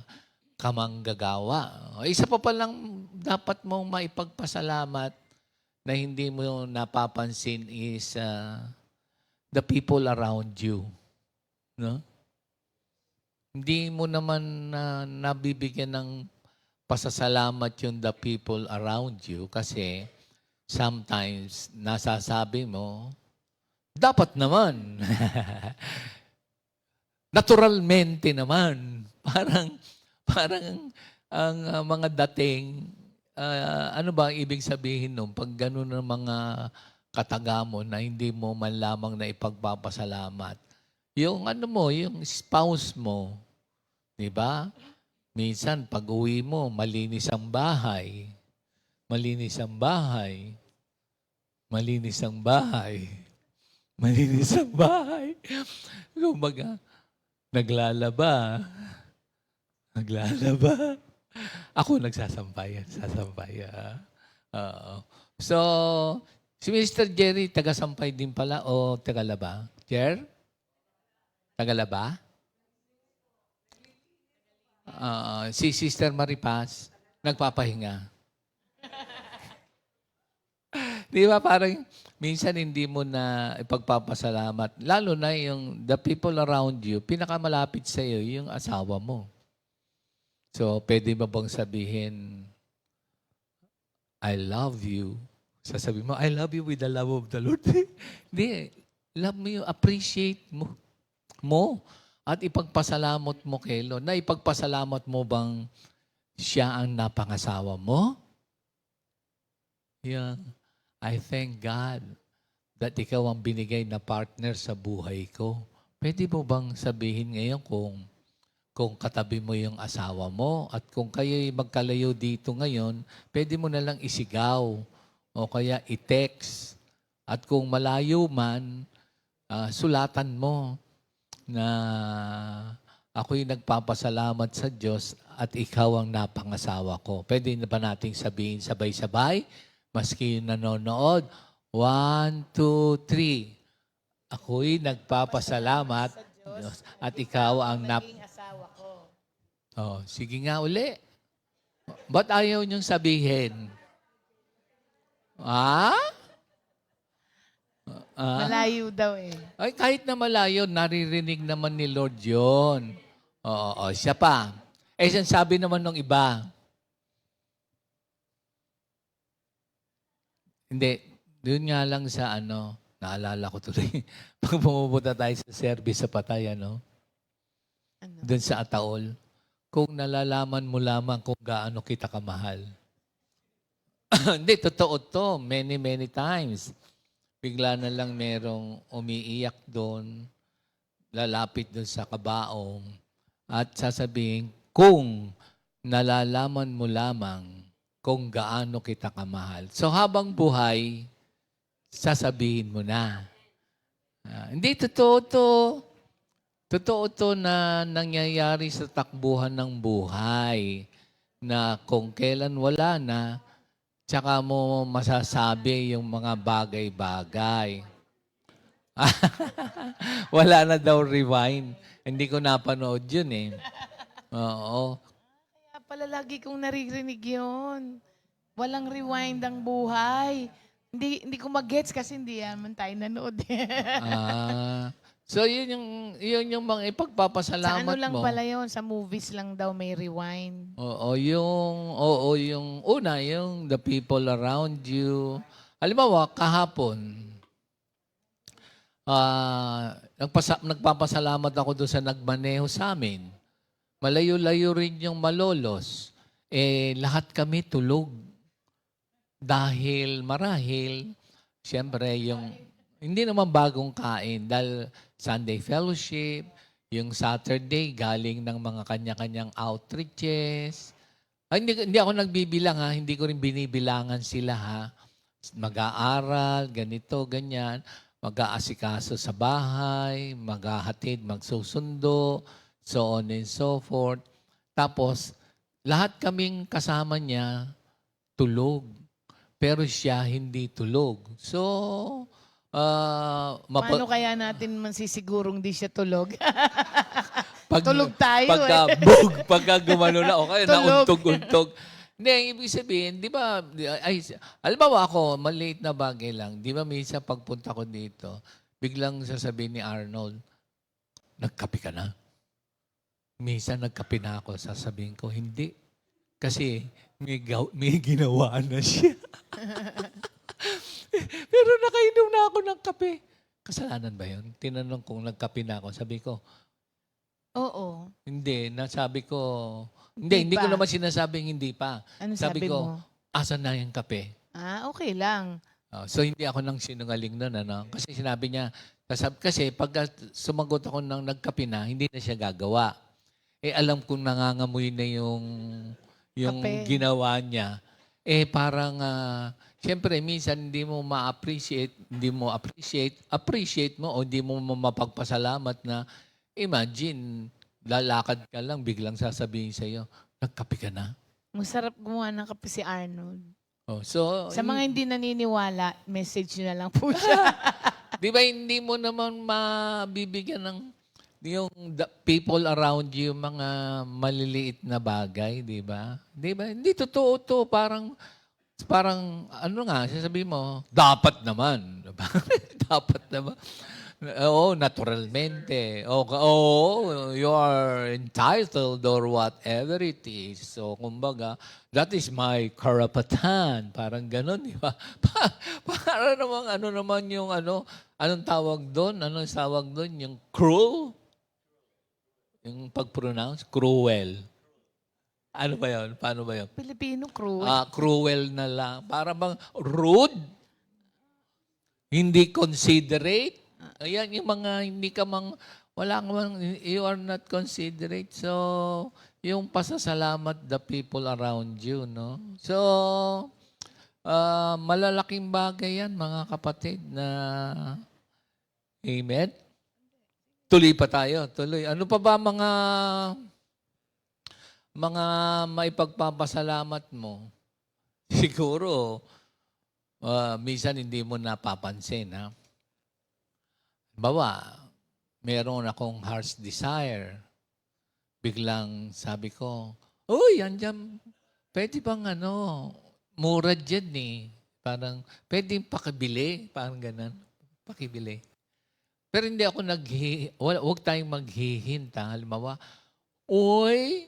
kamanggagawa. Isa pa palang dapat mong maipagpasalamat na hindi mo napapansin is the people around you. No? Hindi mo naman nabibigyan ng pasasalamat yung the people around you kasi sometimes nasasabi mo, dapat naman. Naturalmente naman. Parang ang mga dating, ano ba ang ibig sabihin nun? Pag gano'n ng mga kataga mo na hindi mo man lamang na ipagpapasalamat. Yung ano mo, yung spouse mo, di ba? Minsan, pag uwi mo, malinis ang bahay. Malinis ang bahay. Malinis ang bahay. Malinis ang bahay. Kumbaga, naglalaba. Naglalaba. Ako nagsasampay. Sasampay. So, si Mr. Jerry, taga-sampay din pala o tagalaba? Jer? Tagalaba? Si Sister Maripas, nagpapahinga. Di ba parang minsan hindi mo na ipagpapasalamat. Lalo na yung the people around you, pinakamalapit sa iyo, yung asawa mo. So, pwede mo bang sabihin, I love you. Sasabihin mo, I love you with the love of the Lord. Hindi. Love mo you, appreciate mo. At ipagpasalamat mo kay Lord. Na ipagpasalamat mo bang siya ang napangasawa mo? Yeah. I thank God that ikaw ang binigay na partner sa buhay ko. Pwede mo bang sabihin ngayon kung katabi mo yung asawa mo at kung kayo'y magkalayo dito ngayon, pwede mo na lang isigaw o kaya i-text. At kung malayo man, sulatan mo na ako'y nagpapasalamat sa Diyos at ikaw ang napangasawa ko. Pwede na ba nating sabihin sabay-sabay? Maski yung nanonood. 1, 2, 3. Ako'y nagpapasalamat Diyos at ikaw ang asawa ko. sige nga uli. Ba't ayaw niyong sabihin? Malayo daw eh. Ay, kahit na malayo, naririnig naman ni Lord yun. Oo, siya pa. Sabi naman ng iba. Hindi, doon nga lang sa naalala ko tuloy. Pag pumupunta tayo sa service sa patay, Ano? doon sa Ataol, kung nalalaman mo lamang kung gaano kita kamahal. Hindi, totoo to. Many, many times. Bigla na lang merong umiiyak doon, lalapit doon sa kabaong, at sasabihin, kung nalalaman mo lamang kung gaano kita kamahal. So habang buhay, sasabihin mo na. Hindi, totoo to. Totoo to na nangyayari sa takbuhan ng buhay na kung kailan wala na, tsaka mo masasabi yung mga bagay-bagay. Wala na daw rewind. Hindi ko napanood yun eh. Oo. Kaya pala lagi kong naririnig yun. Walang rewind ang buhay. Hindi ko mag-gets kasi hindi naman tayo nanood. So yun yung mga Sa ipagpapasalamat ano lang mo. pala yun? Sa movies lang daw may rewind. Yung una, yung the people around you. Halimbawa, kahapon, nagpapasalamat ako doon sa nagmaneho sa amin. Malayo-layo rin yung Malolos. Lahat kami tulog. Dahil marahil, siyempre, hindi naman bagong kain. Dahil Sunday fellowship, yung Saturday, galing ng mga kanya-kanyang outreaches. Hindi ako nagbibilang ha. Hindi ko rin binibilangan sila ha. Mag-aaral, ganito, ganyan. Mag-aasikaso sa bahay, maghahatid, magsusundo, so on and so forth. Tapos, lahat kaming kasama niya, tulog. Pero siya hindi tulog. So, Paano kaya natin mansisigurong di siya tulog? pag, tulog tayo pagka gumano na, okay, Tulog. nauntog-untog. Hindi, ang ibig sabihin, di ba, halimbawa ako, maliit na bagay lang, di ba, minsan pagpunta ko dito, biglang sasabihin ni Arnold, nagkape ka na? Minsan nagkape na ako, sasabihin ko, hindi. Kasi may ginawa na siya. Pero nakainom na ako ng kape. Kasalanan ba yun? Tinanong kung nagkape na ako. Sabi ko, Oo. hindi. Nasabi ko, Hindi hindi ko pa. naman sinasabing hindi pa. Ano sabi ko, mo? asan na yung kape? Okay lang. So, hindi ako nang sinungaling nun. Kasi sinabi niya, kasi pag sumagot ako ng nagkape na, hindi na siya gagawa. Alam kong nangangamoy na yung Kape. ginawa niya. Parang, siyempre, minsan hindi mo appreciate mo o hindi mo mapagpasalamat na, imagine, lalakad ka lang, biglang sasabihin sa'yo, nagkape ka na. Masarap gumawa ng kape si Arnold. So, Sa mga hindi naniniwala, message nyo na lang po siya. di ba hindi mo naman mabibigyan ng yung people around you, mga maliliit na bagay, di ba? Di ba? Hindi totoo to. Parang, ano nga, sasabihin mo, dapat naman. Diba? Dapat naman. Oo, naturalmente. You are entitled or whatever it is. So, kumbaga, that is my karapatan. Parang ganon, di ba? Para namang, anong tawag doon? Anong tawag doon? Yung cruel? Yung pag-pronounce? Cruel. Ano ba yun? Paano ba yun? Filipino crew. Cruel na lang. Para bang rude? Hindi considerate? Ayan, yung mga hindi ka you are not considerate. So, yung pasasalamat the people around you, no? So, malalaking bagay yan, mga kapatid, na amen? Tuloy pa tayo, tuloy. Ano pa ba mga maipagpapasalamat mo? Siguro, minsan hindi mo napapansin, ha? Bawa, meron akong heart's desire. Biglang sabi ko, uy, andyan, pwede bang mura dyan eh. Parang, pwede pakibili, parang ganun. Pakibili. Pero hindi ako huwag tayong maghihinta. Halimbawa, uy,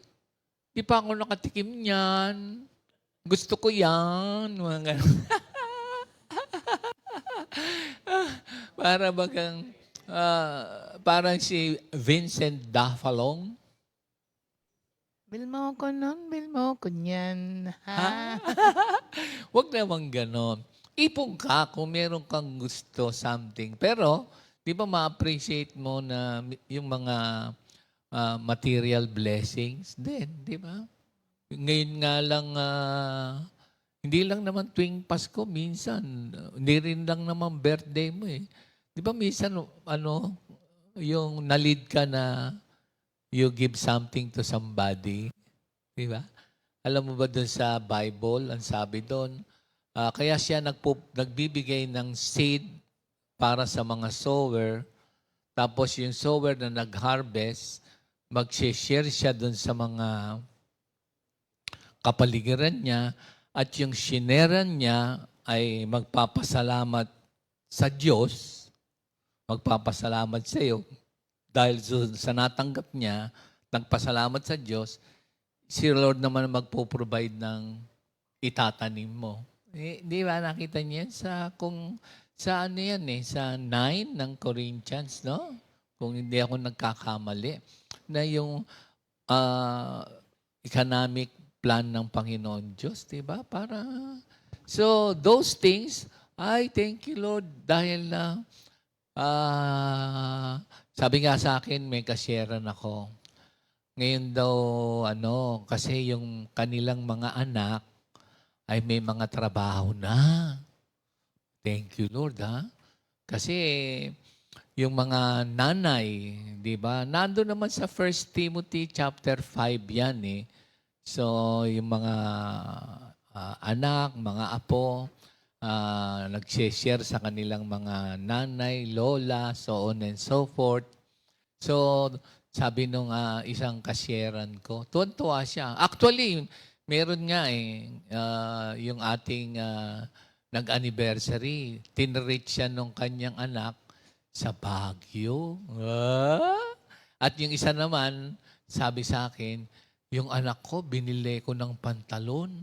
di pa ako nakatikim niyan. Gusto ko yan. Mga ganun. Para bagang, parang si Vincent Dafalong. Bil mo ko nun, bil mo ko niyan. Ha? Huwag namang ganon. Ipon ka kung meron kang gusto something. Pero, di ba ma-appreciate mo na yung mga material blessings din, di ba? Ngayon nga lang, hindi lang naman tuwing Pasko, minsan, hindi rin lang naman birthday mo eh. Di ba minsan, yung nalid ka na you give something to somebody, di ba? Alam mo ba dun sa Bible, ang sabi doon, kaya siya nagbibigay ng seed para sa mga sower, tapos yung sower na nag-harvest, mag-share siya dun sa mga kapaligiran niya, at yung shineran niya ay magpapasalamat sa Diyos, magpapasalamat sa iyo, dahil sa natanggap niya, nagpasalamat sa Diyos, si Lord naman magpo-provide ng itatanim mo. Di ba nakita niya sa ano yan sa 9 ng Corinthians, no? Kung hindi ako nagkakamali, na yung economic plan ng Panginoon Diyos, di ba? So, those things, I thank you, Lord, dahil na, sabi nga sa akin, may kasyaran ako. Ngayon daw, kasi yung kanilang mga anak ay may mga trabaho na. Thank you, Lord, ha? Kasi yung mga nanay, di ba? Nando naman sa 1 Timothy chapter 5 yan eh. So, yung mga anak, mga apo, nag-share sa kanilang mga nanay, lola, so on and so forth. So, sabi nung isang kasyeran ko, tuwan-tuwa siya. Actually, meron nga yung ating nag-anniversary, tinreat siya nung kanyang anak sa Baguio. At yung isa naman, sabi sa akin, yung anak ko, binili ko ng pantalon.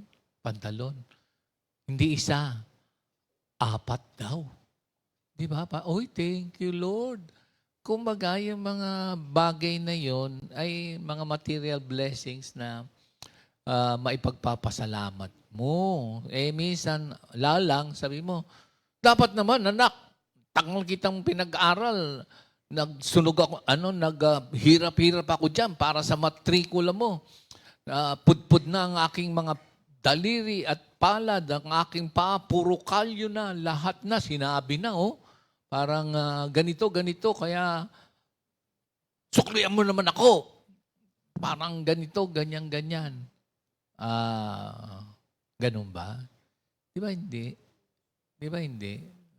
Hindi isa, 4 daw. Di ba pa? Oy, thank you, Lord. Kumbaga, yung mga bagay na yon ay mga material blessings na maipagpapasalamat mo. Minsan, lalang, sabi mo, dapat naman, anak, tangal kitang pinag-aral. Nagsunog ako, naghirap-hirap ako dyan para sa matrikula mo. Pudpud na ang aking mga daliri at palad, ang aking paa, puro kalyo na, lahat na, sinabi na, Parang ganito, kaya suklian mo naman ako. Parang ganito, ganyan. Ganun ba? Di ba hindi?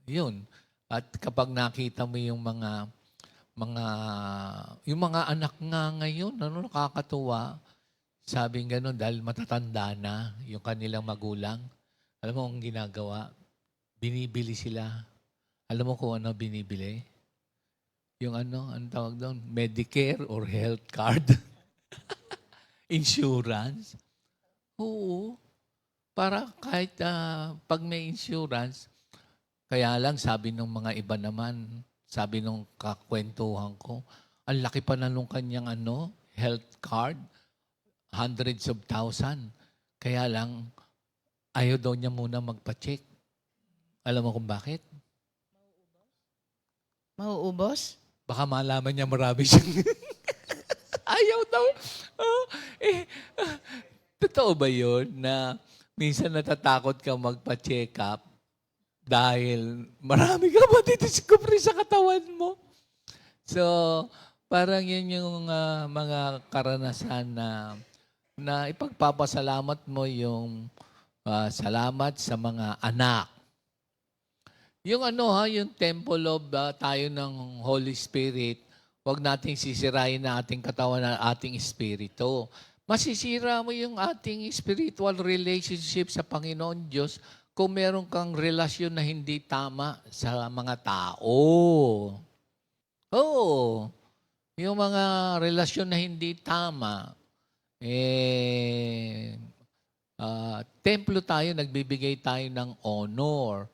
Yun. At kapag nakita mo yung mga anak nga ngayon, nakakatuwa, sabing gano'n, dahil matatanda na yung kanilang magulang. Alam mo ang ginagawa? Binibili sila. Alam mo kung ano binibili? Yung ang tawag doon? Medicare or health card? Insurance? Oo. Para kahit pag may insurance, kaya lang sabi ng mga iba naman, sabi nung kakwentuhan ko, ang laki pa na nung kanyang health card, hundreds of thousand. Kaya lang, ayaw daw niya muna magpa-check. Alam mo kung bakit? Mauubos? Baka malaman niya marami siyang... Ayaw daw. Totoo ba yun na minsan natatakot ka magpa-check up dahil marami ka matidiscover sa katawan mo? So, parang yun yung mga karanasan na ipagpapasalamat mo yung salamat sa mga anak. Yung yung temple of tayo ng Holy Spirit, huwag nating sisirain na ating katawan na ating espiritu. Masisira mo yung ating spiritual relationship sa Panginoon Diyos kung meron kang relasyon na hindi tama sa mga tao. Oo. Yung mga relasyon na hindi tama, templo tayo, nagbibigay tayo ng honor.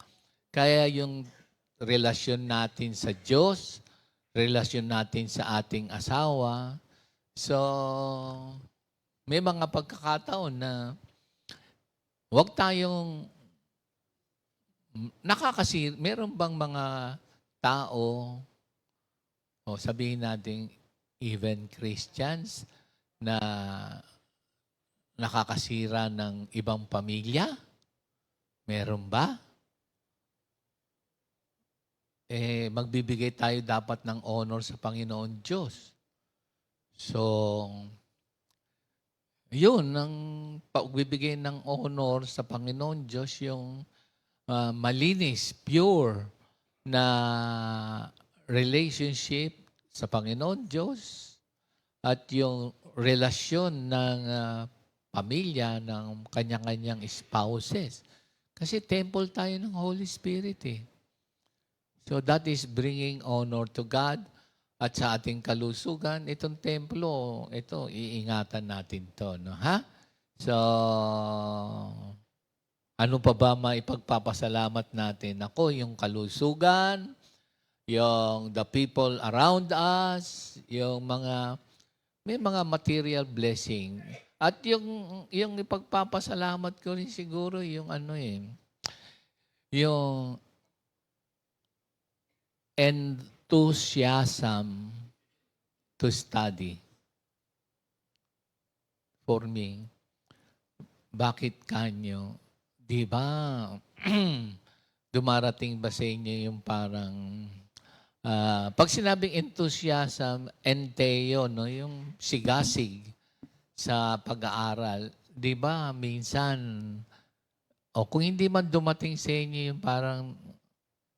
Kaya yung relasyon natin sa Diyos, relasyon natin sa ating asawa. So, may mga pagkakataon na huwag tayong meron bang mga tao, o sabihin natin even Christians, na nakakasira ng ibang pamilya? Meron ba? Magbibigay tayo dapat ng honor sa Panginoon Diyos. So, yun, ang pagbibigay ng honor sa Panginoon Diyos, yung malinis, pure na relationship sa Panginoon Diyos at yung relasyon ng pamilya, ng kanya-kanyang spouses. Kasi temple tayo ng Holy Spirit eh. So that is bringing honor to God. At sa ating kalusugan, itong templo, ito, iingatan natin to. No? Ha? So, ano pa ba maipagpapasalamat natin? Ako, yung kalusugan, yung the people around us, yung may mga material blessing. At yung ipagpapasalamat ko rin siguro, yung yung enthusiasm to study. For me, bakit kanyo? Di ba, dumarating ba sa inyo yung parang, pag sinabing enthusiasm, enteo, no? Yung sigasig sa pag-aaral, di ba, minsan, o kung hindi man dumating sa inyo yung parang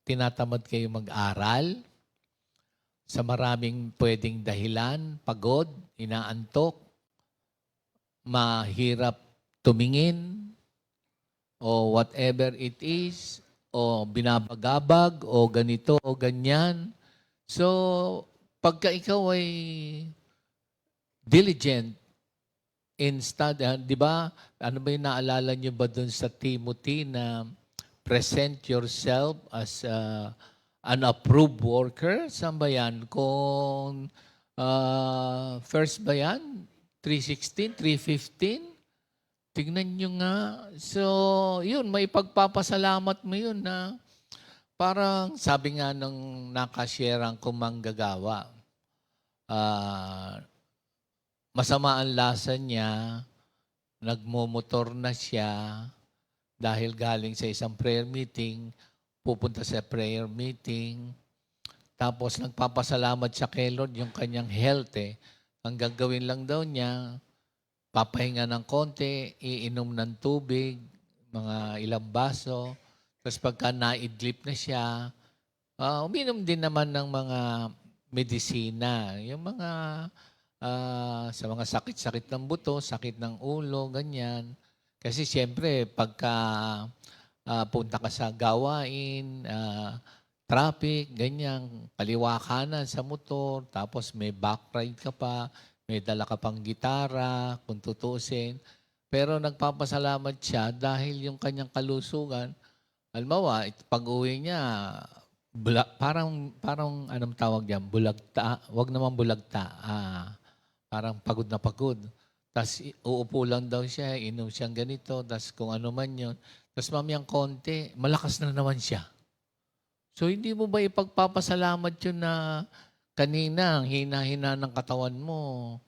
tinatamad kayo mag-aral sa maraming pwedeng dahilan, pagod, inaantok, mahirap tumingin, o whatever it is, o binabagabag, o ganito, o ganyan. So, pagka ikaw ay diligent in study, di ba? Ano ba yung naalala nyo ba dun sa Timothy na present yourself as an approved worker? Saan ba yan? Kung first ba yan? 3:16, 3:15? Tignan nyo nga. So, yun, may pagpapasalamat mo yun na parang sabi nga nung nakashare kong manggagawa, masama ang lasa niya, nagmomotor na siya, dahil galing sa isang prayer meeting, pupunta sa prayer meeting, tapos nagpapasalamat siya kay Lord yung kanyang health eh. Ang gagawin lang daw niya, papahinga ng konti, iinom ng tubig, mga ilang baso, tapos pagka naidlip na siya, uminom din naman ng mga medisina, yung mga sa mga sakit-sakit ng buto, sakit ng ulo, ganyan. Kasi siyempre, pagka punta ka sa gawain, traffic, ganyan, kaliwa kanan sa motor, tapos may back ride ka pa, may dala ka pang gitara, kung tutusin. Pero nagpapasalamat siya dahil yung kanyang kalusugan, halimbawa, pag-uwi niya, parang anong tawag diyan? Bulagta. Wag naman bulagta. Parang pagod na pagod. Tapos uupo lang daw siya, inom siyang ganito, tapos kung ano man yun. Tapos mamayang konti, malakas na naman siya. So hindi mo ba ipagpapasalamat yun na kanina, ang hina-hina ng katawan mo,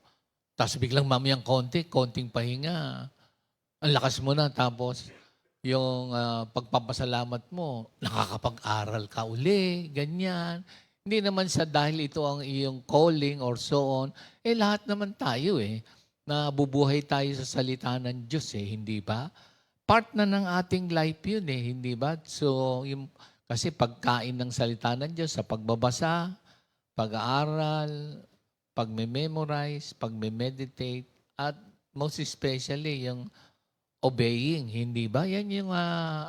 tapos biglang mamayang konting pahinga. Ang lakas mo na, tapos yung pagpapasalamat mo, nakakapag-aral ka uli, ganyan. Hindi naman sa dahil ito ang iyong calling or so on, lahat naman tayo na bubuhay tayo sa salita ng Diyos hindi ba? Part na ng ating life yun hindi ba? So, kasi pagkain ng salita ng Diyos sa pagbabasa, pag-aaral, pag-memorize, pag-meditate, at most especially yung obeying, hindi ba? Yan yung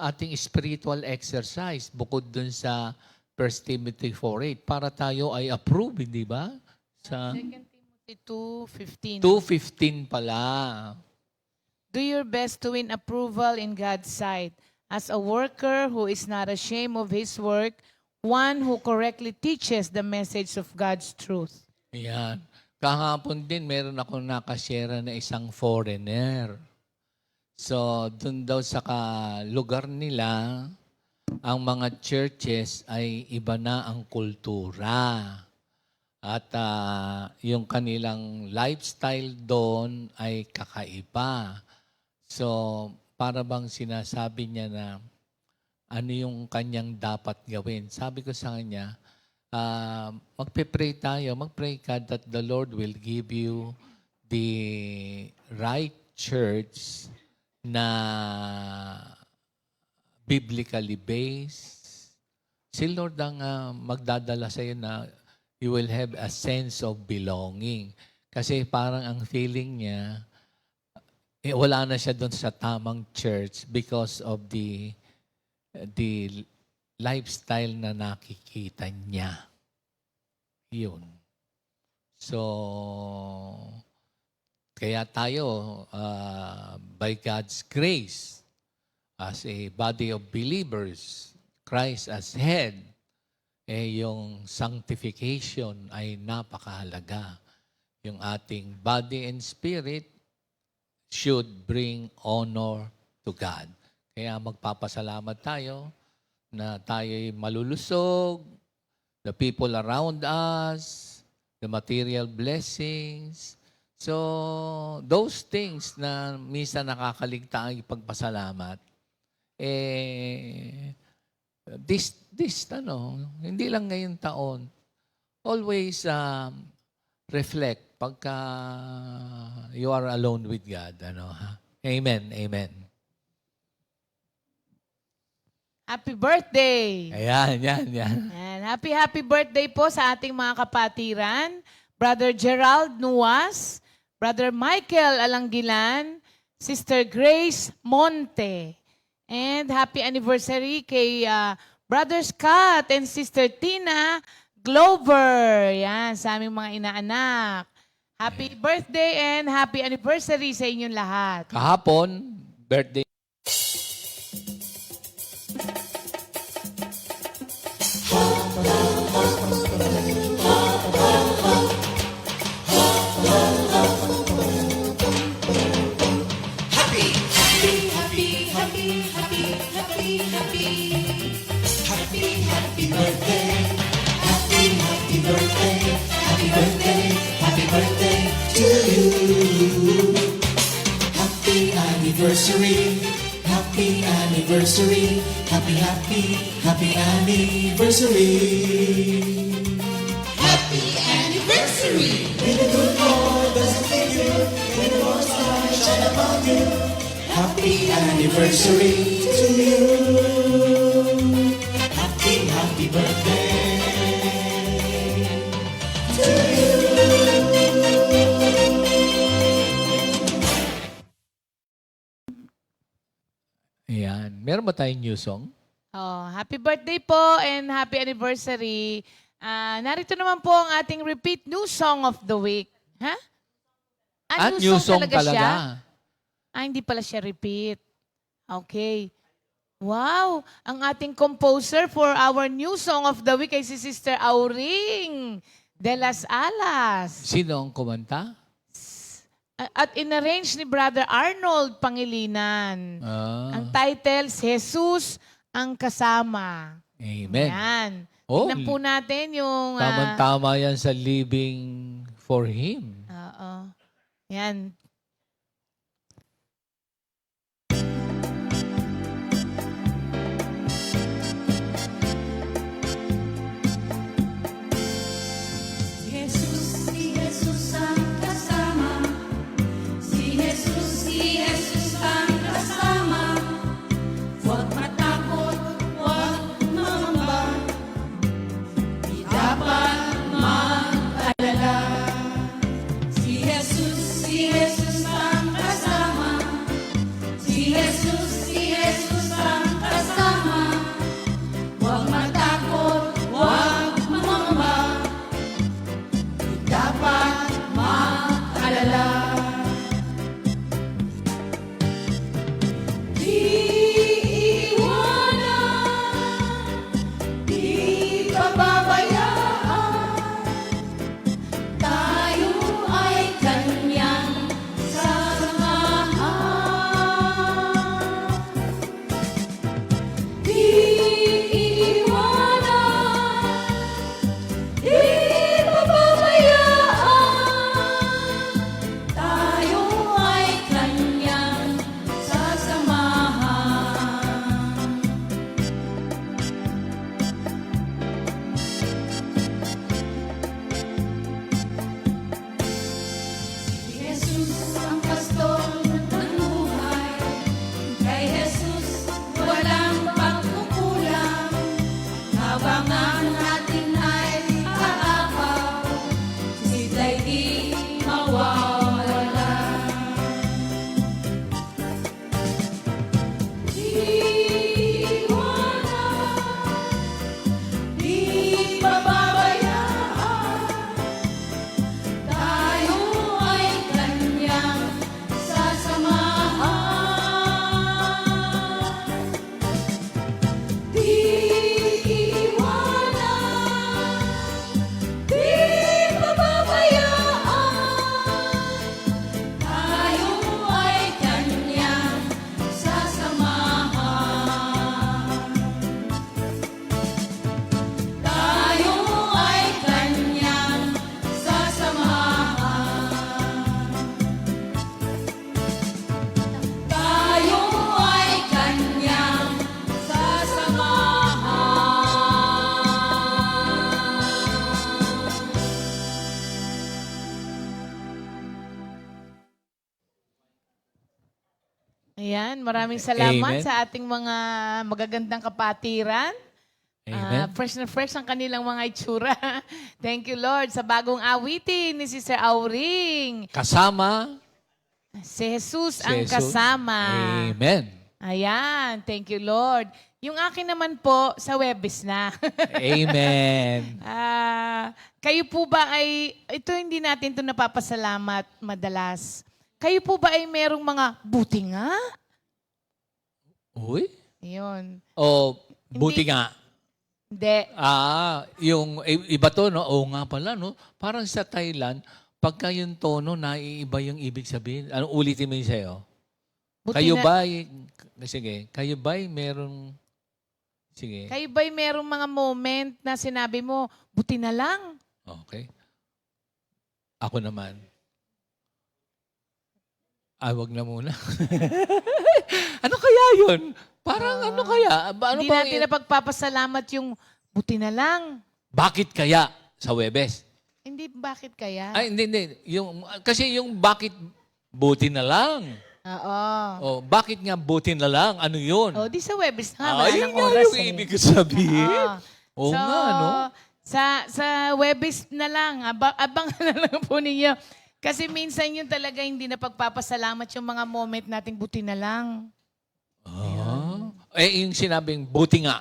ating spiritual exercise bukod dun sa 1 Timothy 4:8 para tayo ay approve, hindi ba? Sa 2 Timothy 2:15. 2:15 pala. Do your best to win approval in God's sight as a worker who is not ashamed of his work, one who correctly teaches the message of God's truth. Ayan. Kahapon din, meron akong nakashare na isang foreigner. So, dun daw sa lugar nila, ang mga churches ay iba na ang kultura. At yung kanilang lifestyle doon ay kakaiba. So, para bang sinasabi niya na ano yung kanyang dapat gawin. Sabi ko sa kanya, magpe-pray tayo. Mag-pray ka that the Lord will give you the right church na biblically based. Si Lord ang magdadala sa iyo na you will have a sense of belonging. Kasi parang ang feeling niya, wala na siya doon sa tamang church because of the lifestyle na nakikita niya. Yun. So, kaya tayo, by God's grace, as a body of believers, Christ as head, yung sanctification ay napakahalaga. Yung ating body and spirit should bring honor to God. Kaya magpapasalamat tayo na tayo'y malulusog, the people around us, the material blessings. So, those things na minsan nakakaligtaan ang ipagpasalamat, hindi lang ngayong taon, always reflect pagka you are alone with God. Amen, amen. Happy birthday! Ayan. And happy birthday po sa ating mga kapatiran. Brother Gerald Nuas, Brother Michael Alanggilan, Sister Grace Monte. And happy anniversary kay Brother Scott and Sister Tina Glover. Yan, sa aming mga inaanak. Happy birthday and happy anniversary sa inyong lahat. Kahapon, birthday. Happy anniversary, happy anniversary. Happy anniversary. May the good Lord bless and keep you, may the Lord's light shine upon you. Happy anniversary to you. Happy birthday to you. Ayan. Meron ba tayong new song? Oh, happy birthday po and happy anniversary. Narito naman po ang ating repeat new song of the week. Ha? New song talaga siya? talaga. Hindi pala siya repeat. Okay. Wow! Ang ating composer for our new song of the week ay si Sister Auring de las Alas. Sino ang kumanta? At inarrange ni Brother Arnold Pangilinan. Ang title, Jesus ang Kasama. Amen. Yan. Oh, Tingnan po natin yung... Tama-tama yan sa living for Him. Oo. Yan. Si Jesus ang kasama, si Jesus ang kasama, huwag matakot, huwag mangamba, di dapat mag-alala. Si Jesus Ayan, maraming salamat Amen. sa ating mga magagandang kapatiran. Amen. Fresh na fresh ang kanilang mga itsura. Thank you, Lord, sa bagong awitin ni Sister Auring. Kasama Si Jesus si ang Jesus. kasama. Amen. Ayan, thank you, Lord. Yung akin naman po, sa Webis na. Amen. Kayo po ba ay, ito hindi natin ito napapasalamat madalas. Kayo po ba ay merong mga buti nga? Uy? Ayun. O, buti Hindi. nga. Hindi. Yung iba to, no? Oo nga pala, no? Parang sa Thailand, pagka yung tono, naiiba yung ibig sabihin. Ano, ulitin mo yun sa'yo? Buti Kayo na- ba, sige, kayo ba merong, sige, Kayo ba'y merong mga moment na sinabi mo, buti na lang? okay. Ako naman. Wag na muna. Ano kaya yun? Parang ano kaya? Ano Hindi ba? natin napagpapasalamat yung buti na lang. Bakit kaya sa Webes? Hindi, bakit kaya? Ay, hindi. Kasi yung bakit buti na lang. Oo. Bakit nga buti na lang? Ano yun? Di sa Webis nga, wala Yun ng nga oras yung eh. ibig ko sabihin. Oo. Oo nga, no? Sa Webis na lang, abang na lang po ninyo. Kasi minsan yun talaga hindi na pagpapasalamat yung mga moment nating buti na lang. Yung sinabing buti nga.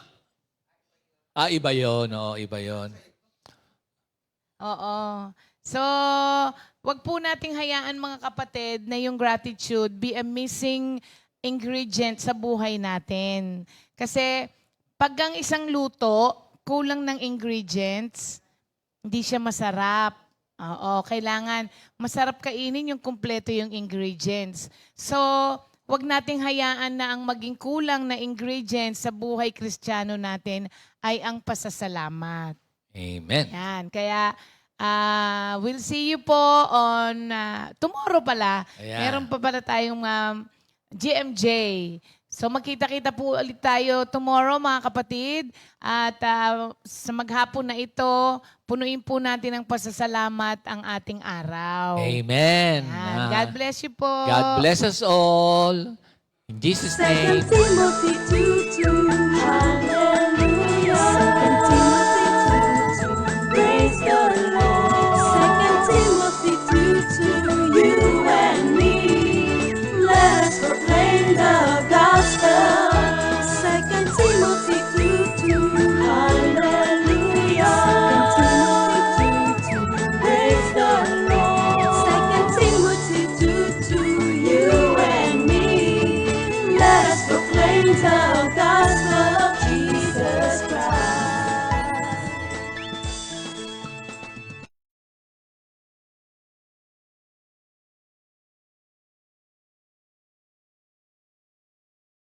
Iba yun. Iba yun. Oo. So, wag po nating hayaan mga kapatid na yung gratitude be a missing ingredient sa buhay natin. Kasi pag ang isang luto, kulang ng ingredients, hindi siya masarap. Oo, kailangan masarap kainin yung kumpleto yung ingredients. So, wag nating hayaan na ang maging kulang na ingredients sa buhay Kristiyano natin ay ang pasasalamat. Amen. Yan. Kaya, we'll see you po on tomorrow pala. Ayan. Meron pa pala tayong GMJ. So magkita-kita po ulit tayo tomorrow mga kapatid. At sa maghapon na ito, punuin po natin ng pasasalamat ang ating araw. Amen. Yan. God bless you po. God bless us all. In Jesus' name. Second Timothy 2:2. Hallelujah. Second Timothy 2:2. Praise the Lord. Second Timothy 2:2. You and me, let us proclaim the gospel. Second Timothy 2:2. Hallelujah. Second Timothy 2:2. Praise the Lord. Second Timothy 2:2. You and me, let us proclaim the